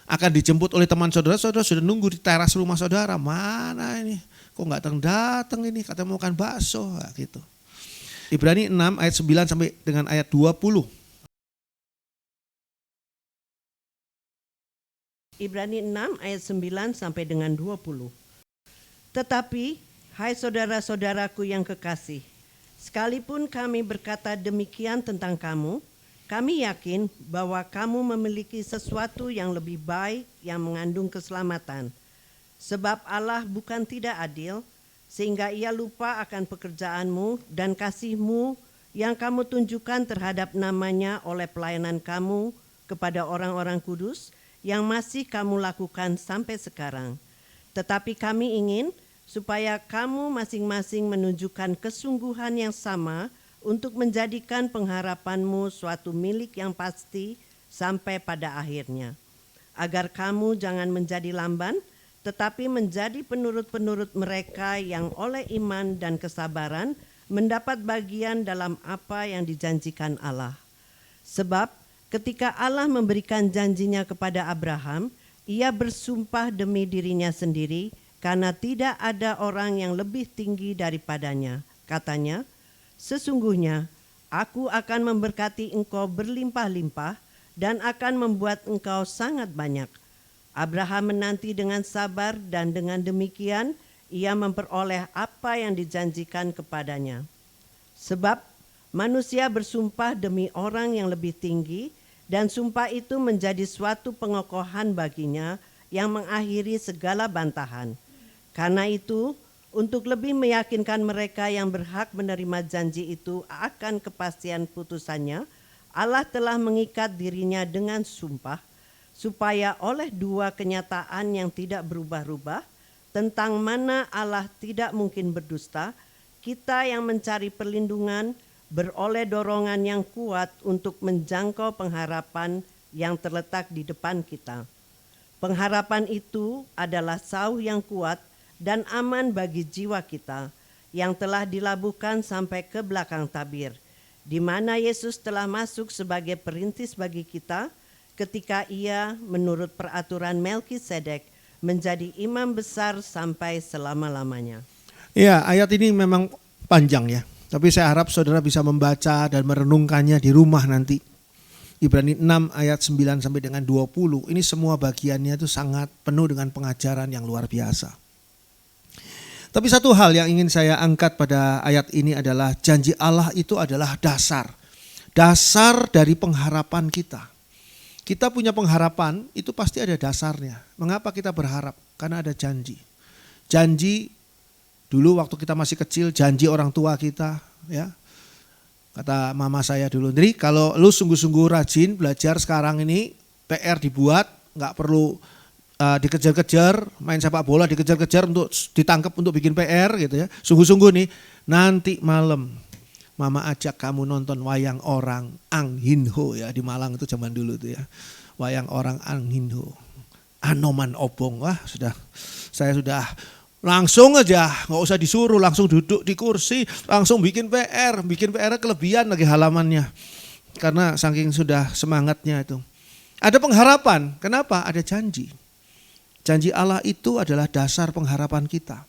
akan dijemput oleh teman saudara, saudara sudah nunggu di teras rumah saudara. Mana ini? Kok nggak datang ini? Katanya mau makan bakso, nah, gitu. Ibrani 6 ayat 9 sampai dengan ayat 20. Ibrani 6 ayat 9 sampai dengan 20. Tetapi, hai saudara-saudaraku yang kekasih, sekalipun kami berkata demikian tentang kamu, kami yakin bahwa kamu memiliki sesuatu yang lebih baik yang mengandung keselamatan. Sebab Allah bukan tidak adil, sehingga ia lupa akan pekerjaanmu dan kasihmu yang kamu tunjukkan terhadap namanya oleh pelayanan kamu kepada orang-orang kudus yang masih kamu lakukan sampai sekarang. Tetapi kami ingin supaya kamu masing-masing menunjukkan kesungguhan yang sama untuk menjadikan pengharapanmu suatu milik yang pasti sampai pada akhirnya. Agar kamu jangan menjadi lamban, tetapi menjadi penurut-penurut mereka yang oleh iman dan kesabaran mendapat bagian dalam apa yang dijanjikan Allah. Sebab Ketika Allah memberikan janjinya kepada Abraham, ia bersumpah demi dirinya sendiri karena tidak ada orang yang lebih tinggi daripadanya. Katanya, sesungguhnya aku akan memberkati engkau berlimpah-limpah dan akan membuat engkau sangat banyak. Abraham menanti dengan sabar dan dengan demikian ia memperoleh apa yang dijanjikan kepadanya. Sebab manusia bersumpah demi orang yang lebih tinggi dan sumpah itu menjadi suatu pengokohan baginya yang mengakhiri segala bantahan. Karena itu, untuk lebih meyakinkan mereka yang berhak menerima janji itu akan kepastian putusannya, Allah telah mengikat dirinya dengan sumpah, supaya oleh dua kenyataan yang tidak berubah-ubah, tentang mana Allah tidak mungkin berdusta, kita yang mencari perlindungan beroleh dorongan yang kuat untuk menjangkau pengharapan yang terletak di depan kita. Pengharapan itu adalah sauh yang kuat dan aman bagi jiwa kita yang telah dilabuhkan sampai ke belakang tabir, di mana Yesus telah masuk sebagai perintis bagi kita ketika ia menurut peraturan Melkisedek menjadi imam besar sampai selama-lamanya. Ya, ayat ini memang panjang ya. Tapi saya harap saudara bisa membaca dan merenungkannya di rumah nanti. Ibrani 6 ayat 9 sampai dengan 20. Ini semua bagiannya itu sangat penuh dengan pengajaran yang luar biasa. Tapi satu hal yang ingin saya angkat pada ayat ini adalah janji Allah itu adalah dasar. Dasar dari pengharapan kita. Kita punya pengharapan itu pasti ada dasarnya. Mengapa kita berharap? Karena ada janji. Janji dulu waktu kita masih kecil, janji orang tua kita, ya. Kata mama saya dulu, Ndri, kalau lu sungguh-sungguh rajin belajar sekarang ini, PR dibuat, nggak perlu dikejar-kejar, main sepak bola dikejar-kejar untuk ditangkap untuk bikin PR gitu ya. Sungguh-sungguh nih, nanti malam mama ajak kamu nonton wayang orang Anghinho ya, di Malang itu zaman dulu tuh ya. Wayang orang Anghinho. Anoman Obong, wah saya sudah langsung aja, nggak usah disuruh, langsung duduk di kursi, langsung bikin PR kelebihan lagi halamannya. Karena saking sudah semangatnya itu. Ada pengharapan, kenapa? Ada janji. Janji Allah itu adalah dasar pengharapan kita.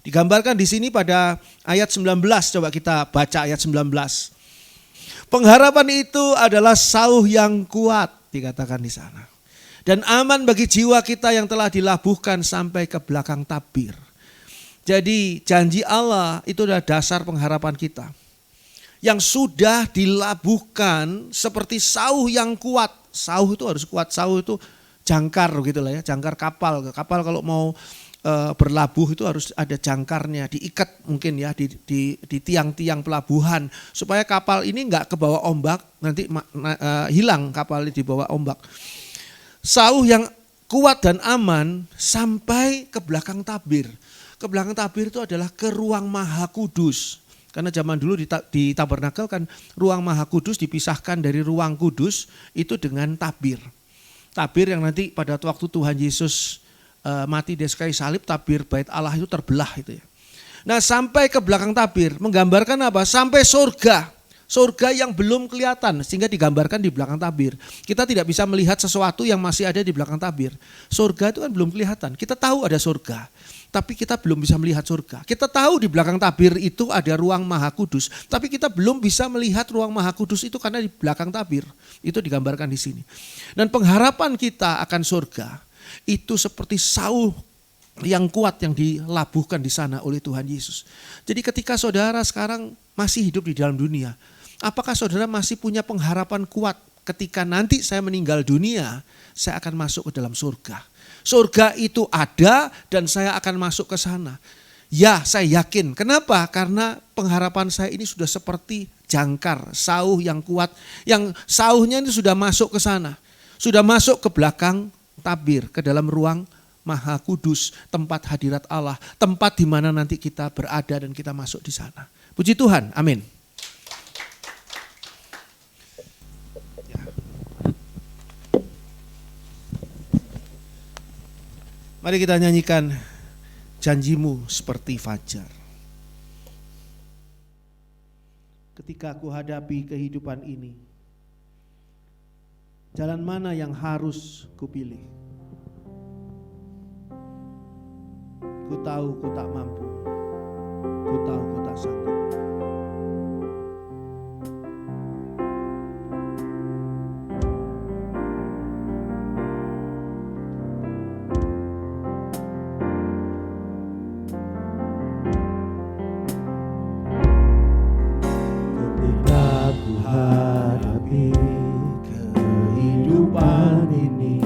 Digambarkan di sini pada ayat 19, coba kita baca ayat 19. Pengharapan itu adalah sauh yang kuat, dikatakan di sana. Dan aman bagi jiwa kita yang telah dilabuhkan sampai ke belakang tabir. Jadi janji Allah itu adalah dasar pengharapan kita. Yang sudah dilabuhkan seperti sauh yang kuat. Sauh itu harus kuat, sauh itu jangkar gitu lah ya, jangkar kapal. Kapal kalau mau berlabuh itu harus ada jangkarnya, diikat mungkin ya di tiang-tiang pelabuhan. Supaya kapal ini enggak kebawa ombak, nanti hilang kapal di bawah ombak. Sauh yang kuat dan aman sampai ke belakang tabir. Ke belakang tabir itu adalah ke ruang maha kudus. Karena zaman dulu di tabernakel kan ruang maha kudus dipisahkan dari ruang kudus itu dengan tabir. Tabir yang nanti pada waktu Tuhan Yesus mati di kayu salib, tabir bait Allah itu terbelah itu ya. Nah sampai ke belakang tabir menggambarkan apa? Sampai surga. Surga yang belum kelihatan sehingga digambarkan di belakang tabir. Kita tidak bisa melihat sesuatu yang masih ada di belakang tabir. Surga itu kan belum kelihatan. Kita tahu ada surga, tapi kita belum bisa melihat surga. Kita tahu di belakang tabir itu ada ruang maha kudus, tapi kita belum bisa melihat ruang maha kudus itu karena di belakang tabir. Itu digambarkan di sini. Dan pengharapan kita akan surga itu seperti sauh yang kuat yang dilabuhkan di sana oleh Tuhan Yesus. Jadi ketika saudara sekarang masih hidup di dalam dunia, apakah saudara masih punya pengharapan kuat ketika nanti saya meninggal dunia, saya akan masuk ke dalam surga. Surga itu ada dan saya akan masuk ke sana. Ya, saya yakin. Kenapa? Karena pengharapan saya ini sudah seperti jangkar, sauh yang kuat, yang sauhnya ini sudah masuk ke sana. Sudah masuk ke belakang tabir, ke dalam ruang maha kudus, tempat hadirat Allah, tempat di mana nanti kita berada dan kita masuk di sana. Puji Tuhan, amin. Mari kita nyanyikan janjimu seperti fajar. Ketika aku hadapi kehidupan ini, Jalan mana yang harus kupilih? Ku tahu ku tak mampu, ku tahu ku tak sanggup. Ketika ku hadapi kehidupan ini,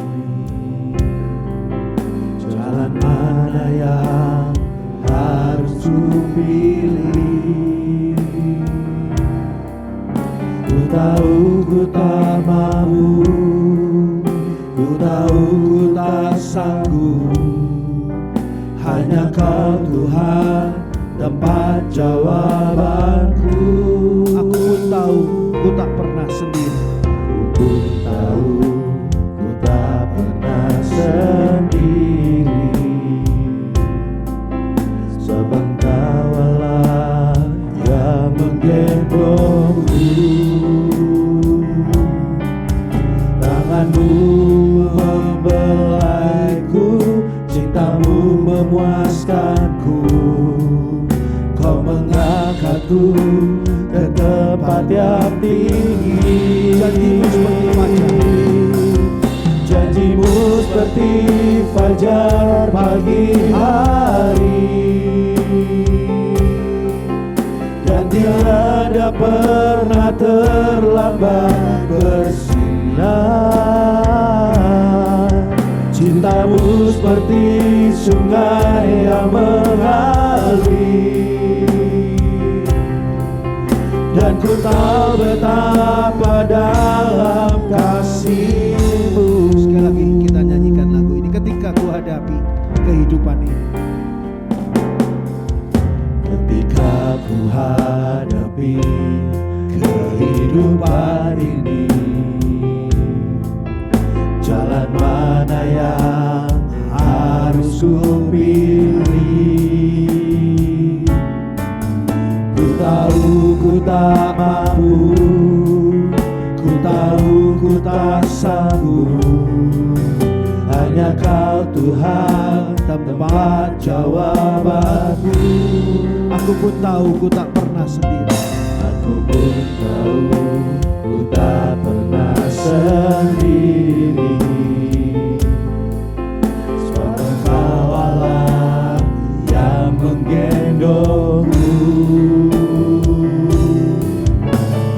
jalan mana yang harus ku pilih? Ku tahu ku tak mampu, ku tahu ku tak sanggup. Hanya Kau Tuhan tempat jawabanku. Aku pun tahu ku tak pernah sendiri. Aku pun tahu ku tak pernah sendiri, sebab Kau Allah yang menggendongku. Tangan-Mu membelaiku, cinta-Mu memuaskanku. Kau mengangkatku ke tempat yang tinggi. Janji-Mu seperti fajar. Janji-Mu seperti fajar pagi hari, dan tiada pernah terlambat bersinar. Cinta-Mu seperti sungai yang mengalir, dan ku tahu betapa dalam kasih-Mu. Sekali lagi kita nyanyikan lagu ini. Ketika ku hadapi kehidupan ini, Ketika ku hadapi kehidupan ini, jalan mana yang harus ku pilih? Ku tahu ku tak mampu, ku tahu ku tak sanggup. Hanya Kau Tuhan tempat jawabanku. aku pun tahu ku tak pernah sendiri. Aku pun tahu ku tak pernah sendiri, sebab Engkau Allah yang menggendongku.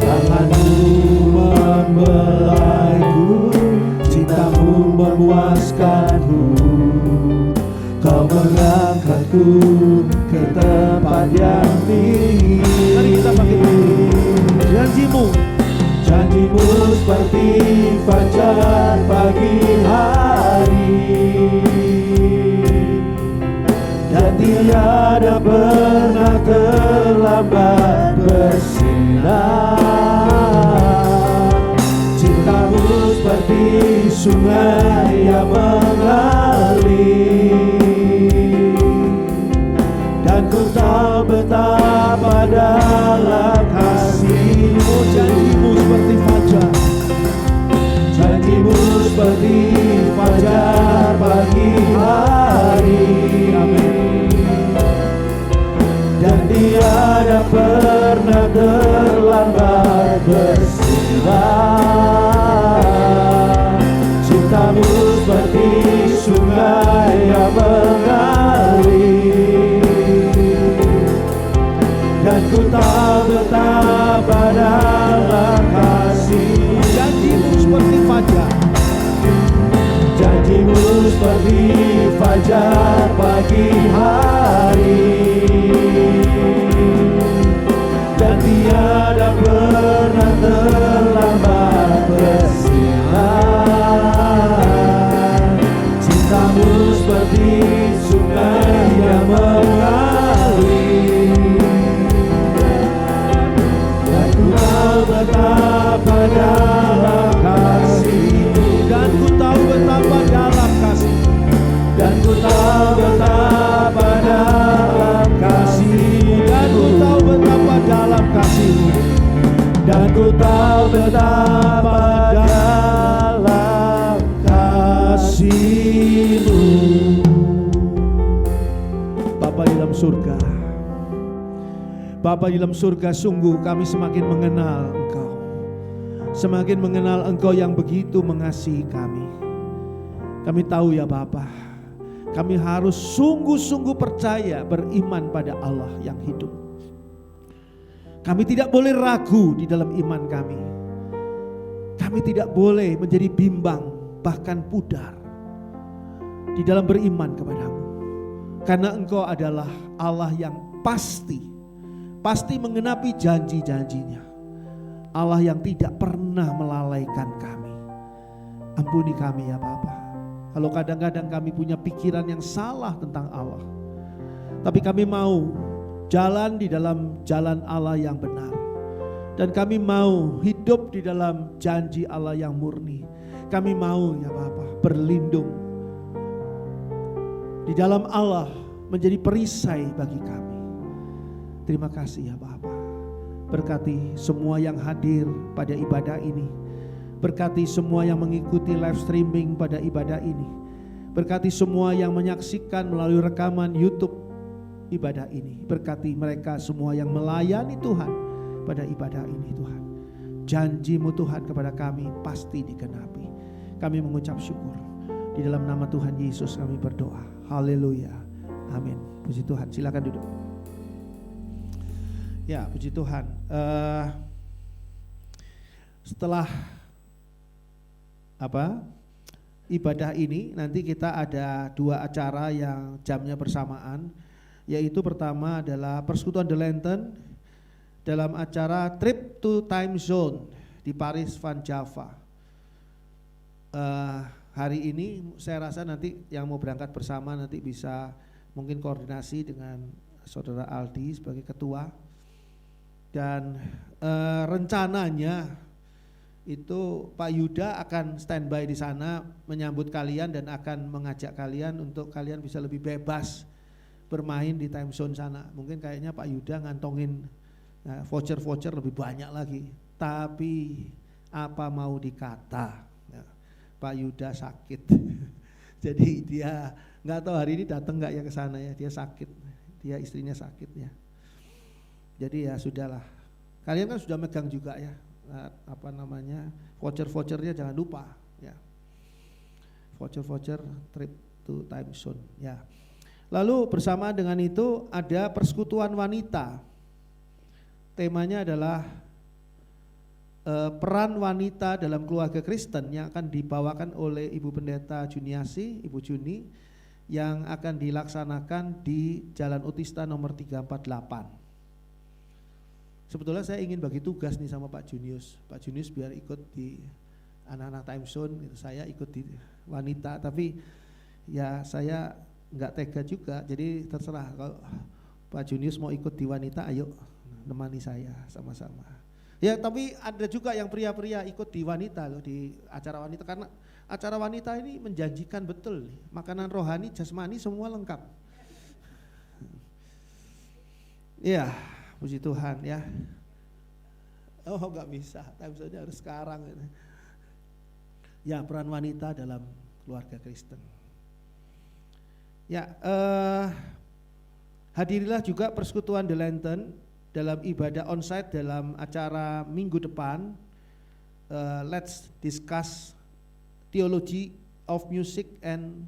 Tangan-Mu membelaiku, cinta-Mu memuaskanku. Kau mengangkatku ke tempat yang tinggi. Mari kita pakai janji-Mu. Janji-Mu seperti fajar pagi hari, dan tiada pernah terlambat bersinar. Cinta-Mu seperti sungai yang mengalir, dan ku tahu betapa dalam kasih-Mu. Janji-Mu seperti fajar. Janji-Mu seperti fajar pagi hari, dan tiada pernah terlambat bersinar. Cinta-Mu seperti sungai yang mengalir, dan ku tahu betapa dalam kasih-Mu. Janji-Mu seperti fajar. Janji-Mu seperti fajar pagi hari, dan tiada pernah terlambat bersinar. Cinta-Mu seperti sungai yang mengalir, dan ku tahu betapa dalam kasih-Mu. Dan ku tahu betapa dalam kasih. Dan ku tahu betapa dalam surga. Bapa di dalam surga, sungguh kami semakin mengenal Engkau. Semakin mengenal Engkau yang begitu mengasihi kami. Kami tahu ya Bapa, kami harus sungguh-sungguh percaya, beriman pada Allah yang hidup. Kami tidak boleh ragu di dalam iman kami. Kami tidak boleh menjadi bimbang, bahkan pudar di dalam beriman kepadamu. Karena Engkau adalah Allah yang pasti mengenapi janji-janjinya. Allah yang tidak pernah melalaikan kami. Ampuni kami ya Bapa, kalau kadang-kadang kami punya pikiran yang salah tentang Allah. Tapi kami mau jalan di dalam jalan Allah yang benar. Dan kami mau hidup di dalam janji Allah yang murni. Kami mau ya Bapa berlindung di dalam Allah, menjadi perisai bagi kami. Terima kasih ya Bapa. Berkati semua yang hadir pada ibadah ini. Berkati semua yang mengikuti live streaming pada ibadah ini. Berkati semua yang menyaksikan melalui rekaman YouTube ibadah ini. Berkati mereka semua yang melayani Tuhan pada ibadah ini Tuhan. Janji-Mu Tuhan kepada kami pasti dikenapi. Kami mengucap syukur. Di dalam nama Tuhan Yesus kami berdoa. Haleluya. Amin. Puji Tuhan. Silakan duduk. Ya, puji Tuhan. Setelah ibadah ini nanti kita ada 2 acara yang jamnya bersamaan, yaitu pertama adalah Persekutuan The Lantern dalam acara Trip to Time Zone di Paris Van Java. Hari ini saya rasa nanti yang mau berangkat bersama nanti bisa mungkin koordinasi dengan Saudara Aldi sebagai ketua. Dan rencananya itu Pak Yuda akan standby di sana menyambut kalian dan akan mengajak kalian untuk kalian bisa lebih bebas bermain di time zone sana. Mungkin kayaknya Pak Yuda ngantongin voucher-voucher lebih banyak lagi. Tapi apa mau dikata, Pak Yuda sakit. Jadi dia nggak tahu hari ini datang nggak ya ke sana ya. Dia sakit, dia istrinya sakit ya. Jadi ya sudahlah. Kalian kan sudah megang juga ya, voucher-vouchernya jangan lupa ya. Voucher trip to time zone ya. Lalu bersama dengan itu ada persekutuan wanita. Temanya adalah peran wanita dalam keluarga Kristen yang akan dibawakan oleh Ibu Pendeta Juniasi, Ibu Juni, yang akan dilaksanakan di Jalan Utista nomor 348. Sebetulnya saya ingin bagi tugas nih sama Pak Junius. Pak Junius biar ikut di anak-anak time zone gitu. Saya ikut di wanita, tapi ya saya nggak tega juga. Jadi terserah, kalau Pak Junius mau ikut di wanita, ayo nemani saya sama-sama. Ya tapi ada juga yang pria-pria ikut di wanita loh, di acara wanita. Karena acara wanita ini menjanjikan betul nih. Makanan rohani, jasmani semua lengkap. Iya. Puji Tuhan ya. Oh nggak bisa, time zone harus sekarang. Ya, peran wanita dalam keluarga Kristen. Ya, hadirilah juga Persekutuan The Lantern dalam ibadah onsite dalam acara minggu depan. Let's discuss theology of music and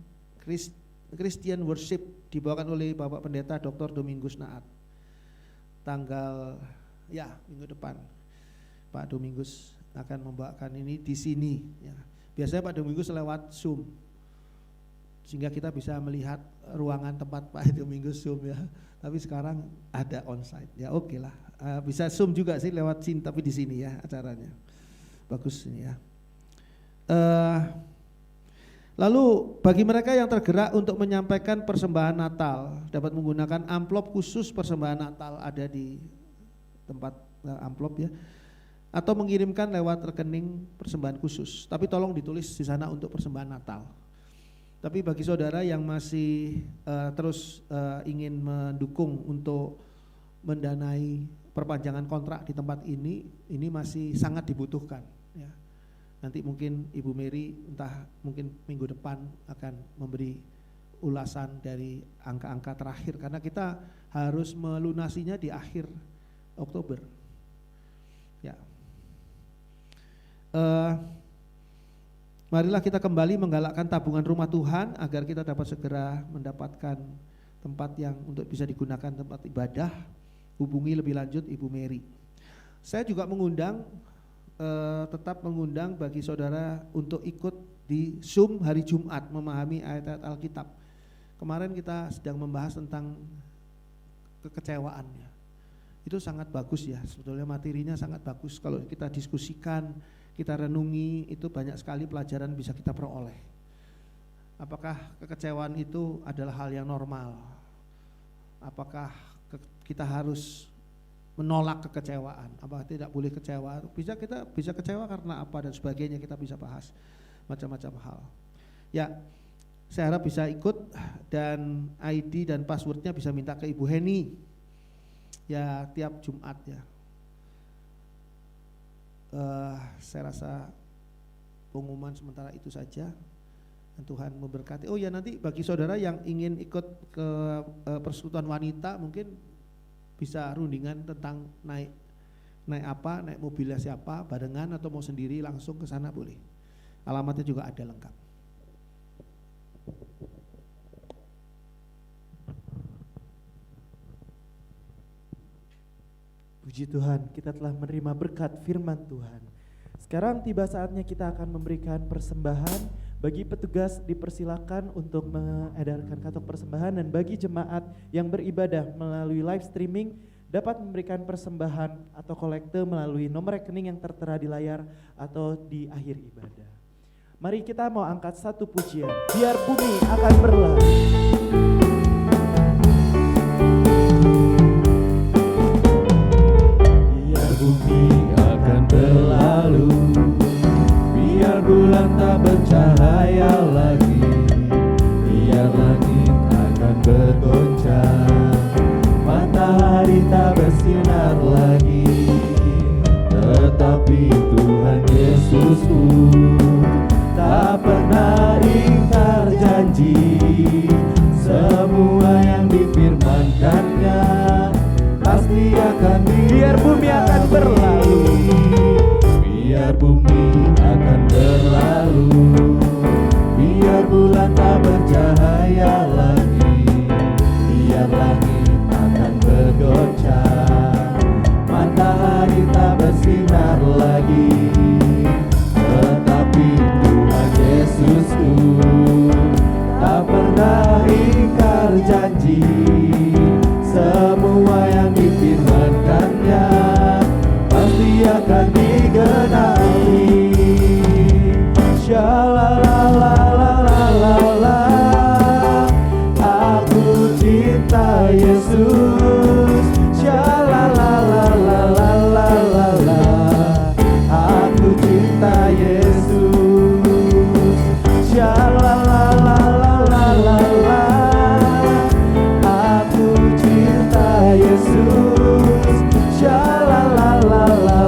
Christian worship, dibawakan oleh Bapak Pendeta Dr. Domingus Naat. Tanggal ya minggu depan Pak Domingus akan membawakan ini di sini ya. Biasanya Pak Domingus lewat Zoom sehingga kita bisa melihat ruangan tempat Pak Domingus Zoom ya. Tapi sekarang ada onsite ya, oke lah. Bisa Zoom juga sih lewat sini, tapi di sini ya acaranya. Bagus ini ya. Lalu bagi mereka yang tergerak untuk menyampaikan persembahan Natal dapat menggunakan amplop khusus persembahan Natal, ada di tempat amplop ya, atau mengirimkan lewat rekening persembahan khusus. Tapi tolong ditulis di sana untuk persembahan Natal. Tapi bagi saudara yang masih terus ingin mendukung untuk mendanai perpanjangan kontrak di tempat ini masih sangat dibutuhkan ya. Nanti mungkin Ibu Mary entah mungkin minggu depan akan memberi ulasan dari angka-angka terakhir karena kita harus melunasinya di akhir Oktober. Ya. Marilah kita kembali menggalakkan tabungan rumah Tuhan agar kita dapat segera mendapatkan tempat yang untuk bisa digunakan tempat ibadah. Hubungi lebih lanjut Ibu Mary. Saya juga tetap mengundang bagi saudara untuk ikut di Zoom hari Jumat memahami ayat-ayat Alkitab. Kemarin kita sedang membahas tentang kekecewaan ya. Itu sangat bagus ya, sebetulnya materinya sangat bagus. Kalau kita diskusikan, kita renungi, itu banyak sekali pelajaran bisa kita peroleh. Apakah kekecewaan itu adalah hal yang normal? Apakah kita harus menolak kekecewaan? Apakah tidak boleh kecewa? Kita bisa kecewa karena apa dan sebagainya, kita bisa bahas macam-macam hal. Ya, saya harap bisa ikut dan ID dan passwordnya bisa minta ke Ibu Heni. Ya tiap Jumat ya. Saya rasa pengumuman sementara itu saja. Dan Tuhan memberkati. Oh ya, nanti bagi saudara yang ingin ikut ke persekutuan wanita mungkin bisa rundingan tentang naik mobilnya siapa, barengan atau mau sendiri langsung ke sana boleh. Alamatnya juga ada lengkap. Puji Tuhan, kita telah menerima berkat firman Tuhan. Sekarang tiba saatnya kita akan memberikan persembahan. Bagi petugas dipersilakan untuk mengedarkan kantong persembahan, dan bagi jemaat yang beribadah melalui live streaming dapat memberikan persembahan atau kolekte melalui nomor rekening yang tertera di layar atau di akhir ibadah. Mari kita mau angkat satu pujian. Biar bumi akan berlalu. Bumi akan berlalu, biar bulan tak bercahaya lagi, biar langit akan bergoncang, matahari tak bersinar lagi. Tetapi Tuhan Yesusku tak pernah ingkar janji, semua yang difirmankannya pasti akan Biar bumi akan berlalu, biar bumi akan berlalu, biar bulan tak bercahaya lagi, biar langit akan bergoncang, matahari tak bersinar lagi. Tetapi Tuhan Yesusku tak pernah ingkar janji, semua yang difirmankannya pasti akan digenapi. Shalalalalala, aku cinta Yesus. Shalalalalala, aku cinta Yesus. Shalalalalala, aku cinta Yesus. Shalalalalala,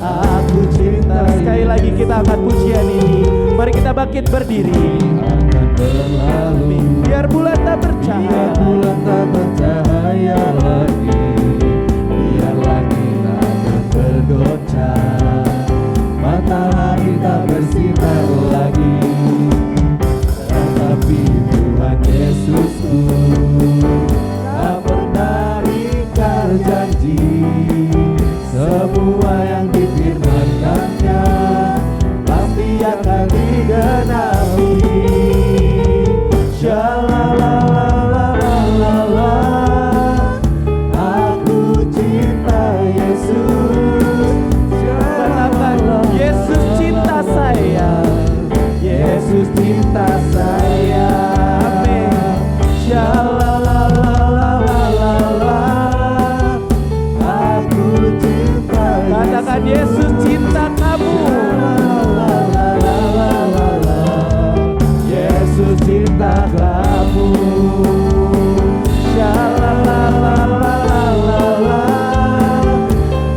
aku cinta. Sekali lagi kita angkat pujian ini. Mari kita bangkit berdiri. Akan berlalu, Biar bulan tak bercahaya. biar bulan tak bercahaya lagi, biar langit akan bergoncang, matahari tak bersinar lagi. Tetapi Tuhan Yesusku tak pernah ingkar janji, semua yang difirmankannya pasti akan digenapi. Shalalalalala, aku cinta Yesus. Katakan, Yesus cinta saya. Yesus cinta saya. Amin. Shalalalalala, aku cinta Yesus. Katakan, Yesus cinta kamu. Yesus cinta kamu. Shalalalalala,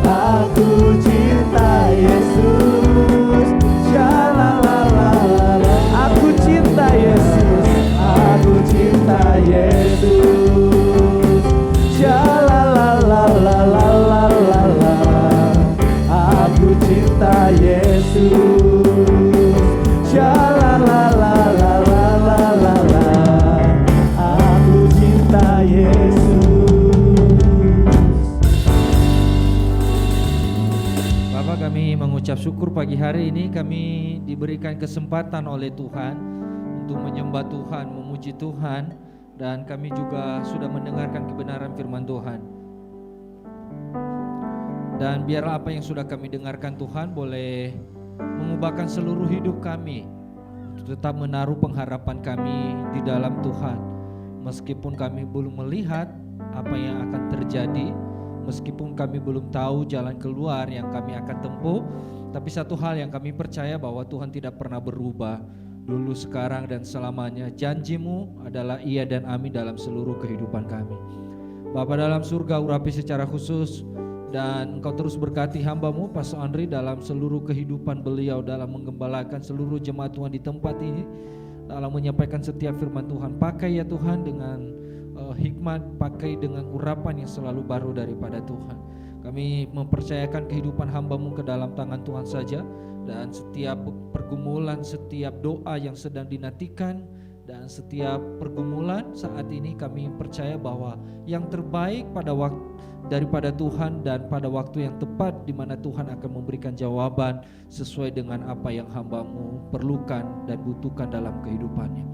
aku cinta Yesus. Shalalalalala, Aku cinta syukur pagi hari ini kami diberikan kesempatan oleh Tuhan untuk menyembah Tuhan, memuji Tuhan, dan kami juga sudah mendengarkan kebenaran firman Tuhan. Dan biarlah apa yang sudah kami dengarkan Tuhan boleh mengubahkan seluruh hidup kami untuk tetap menaruh pengharapan kami di dalam Tuhan. Meskipun kami belum melihat apa yang akan terjadi, meskipun kami belum tahu jalan keluar yang kami akan tempuh, tapi satu hal yang kami percaya bahwa Tuhan tidak pernah berubah, dulu, sekarang, dan selamanya. Janji-Mu adalah iya dan amin dalam seluruh kehidupan kami. Bapa dalam surga, urapi secara khusus dan Engkau terus berkati hamba-Mu Pastor Andri dalam seluruh kehidupan beliau, dalam menggembalakan seluruh jemaat Tuhan di tempat ini, dalam menyampaikan setiap firman Tuhan. Pakai ya Tuhan dengan hikmat, pakai dengan urapan yang selalu baru daripada Tuhan. Kami mempercayakan kehidupan hamba-Mu ke dalam tangan Tuhan saja, dan setiap pergumulan, setiap doa yang sedang dinantikan, dan setiap pergumulan saat ini kami percaya bahwa yang terbaik pada waktu daripada Tuhan dan pada waktu yang tepat di mana Tuhan akan memberikan jawaban sesuai dengan apa yang hamba-Mu perlukan dan butuhkan dalam kehidupannya.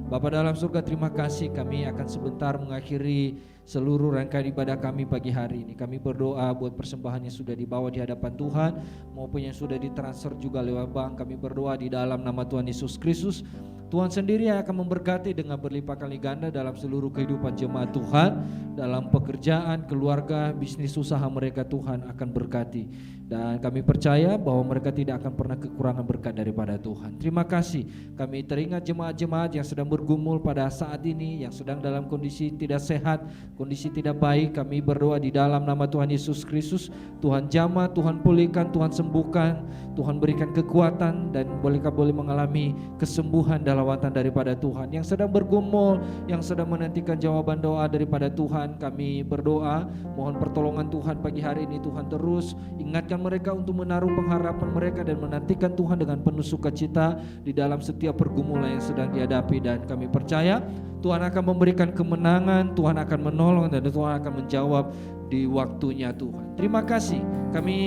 Bapa dalam surga, terima kasih. Kami akan sebentar mengakhiri seluruh rangkaian ibadah kami pagi hari ini. Kami berdoa buat persembahan yang sudah dibawa di hadapan Tuhan maupun yang sudah ditransfer juga lewat bank. Kami berdoa di dalam nama Tuhan Yesus Kristus. Tuhan sendiri yang akan memberkati dengan berlimpah kali ganda dalam seluruh kehidupan jemaat Tuhan, dalam pekerjaan, keluarga, bisnis usaha mereka Tuhan akan berkati. Dan kami percaya bahwa mereka tidak akan pernah kekurangan berkat daripada Tuhan. Terima kasih. Kami teringat jemaat-jemaat yang sedang bergumul pada saat ini, yang sedang dalam kondisi tidak sehat, kondisi tidak baik. Kami berdoa di dalam nama Tuhan Yesus Kristus. Tuhan jamah, Tuhan pulihkan, Tuhan sembuhkan, Tuhan berikan kekuatan, dan boleh mengalami kesembuhan dan lawatan daripada Tuhan. Yang sedang bergumul, yang sedang menantikan jawaban doa daripada Tuhan, kami berdoa mohon pertolongan Tuhan pagi hari ini. Tuhan terus ingatkan mereka untuk menaruh pengharapan mereka dan menantikan Tuhan dengan penuh sukacita di dalam setiap pergumulan yang sedang dihadapi. Dan kami percaya Tuhan akan memberikan kemenangan, Tuhan akan menolong, dan Tuhan akan menjawab di waktunya Tuhan. Terima kasih. Kami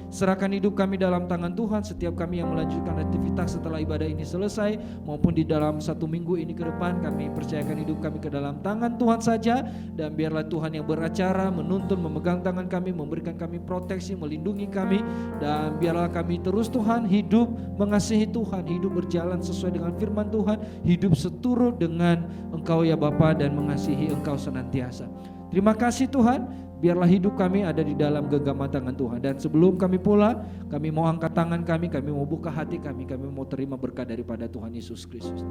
serahkan hidup kami dalam tangan Tuhan. Setiap kami yang melanjutkan aktivitas setelah ibadah ini selesai maupun di dalam 1 minggu ini ke depan, kami percayakan hidup kami ke dalam tangan Tuhan saja. Dan biarlah Tuhan yang beracara, menuntun, memegang tangan kami, memberikan kami proteksi, melindungi kami. Dan biarlah kami terus Tuhan hidup mengasihi Tuhan, hidup berjalan sesuai dengan firman Tuhan, hidup seturut dengan Engkau ya Bapa, dan mengasihi Engkau senantiasa. Terima kasih Tuhan. Biarlah hidup kami ada di dalam genggaman tangan Tuhan. Dan sebelum kami pulang, kami mau angkat tangan kami mau buka hati kami mau terima berkat daripada Tuhan Yesus Kristus.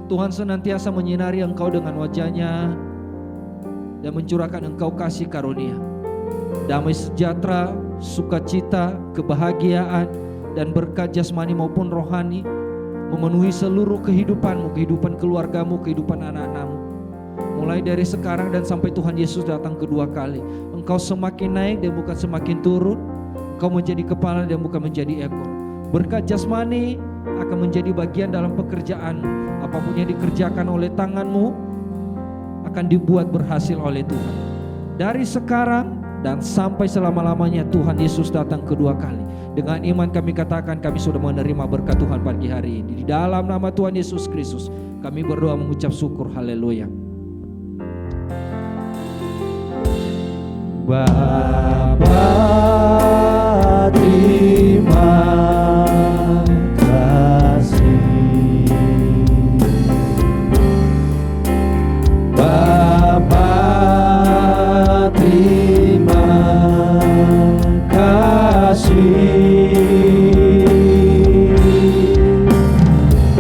Tuhan senantiasa menyinari Engkau dengan wajah-Nya dan mencurahkan Engkau kasih karunia, damai sejahtera, sukacita, kebahagiaan, dan berkat jasmani maupun rohani memenuhi seluruh kehidupanmu, kehidupan keluargamu, kehidupan anak-anakmu. Mulai dari sekarang dan sampai Tuhan Yesus datang kedua kali, Engkau semakin naik dan bukan semakin turun. Engkau menjadi kepala dan bukan menjadi ekor. Berkat jasmani akan menjadi bagian dalam pekerjaanmu. Apapun yang dikerjakan oleh tanganmu akan dibuat berhasil oleh Tuhan. Dari sekarang dan sampai selama-lamanya Tuhan Yesus datang kedua kali. Dengan iman kami katakan kami sudah menerima berkat Tuhan pagi hari ini. Di dalam nama Tuhan Yesus Kristus kami berdoa mengucap syukur. Haleluya. Bapa, terima kasih. Bapa, terima kasih.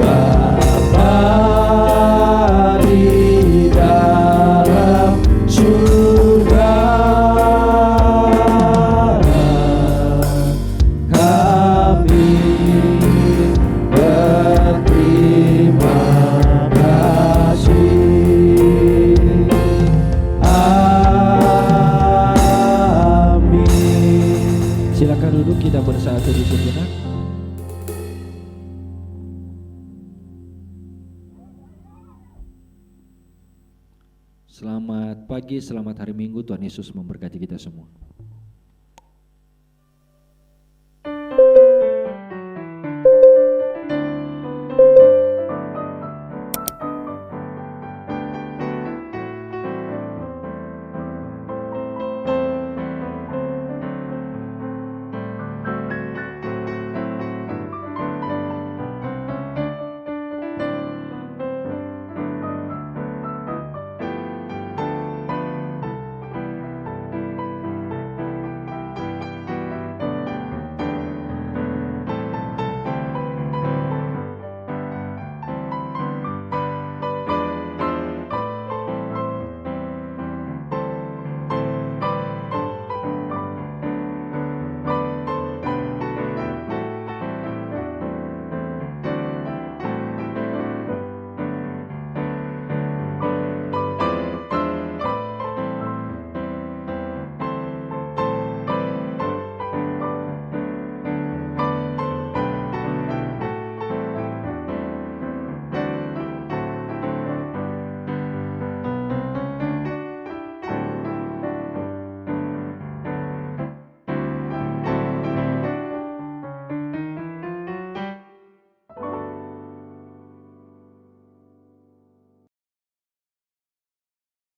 Bapa di dalam surga, kita bersatu di sejenak. Selamat pagi, selamat hari Minggu. Tuhan Yesus memberkati kita semua.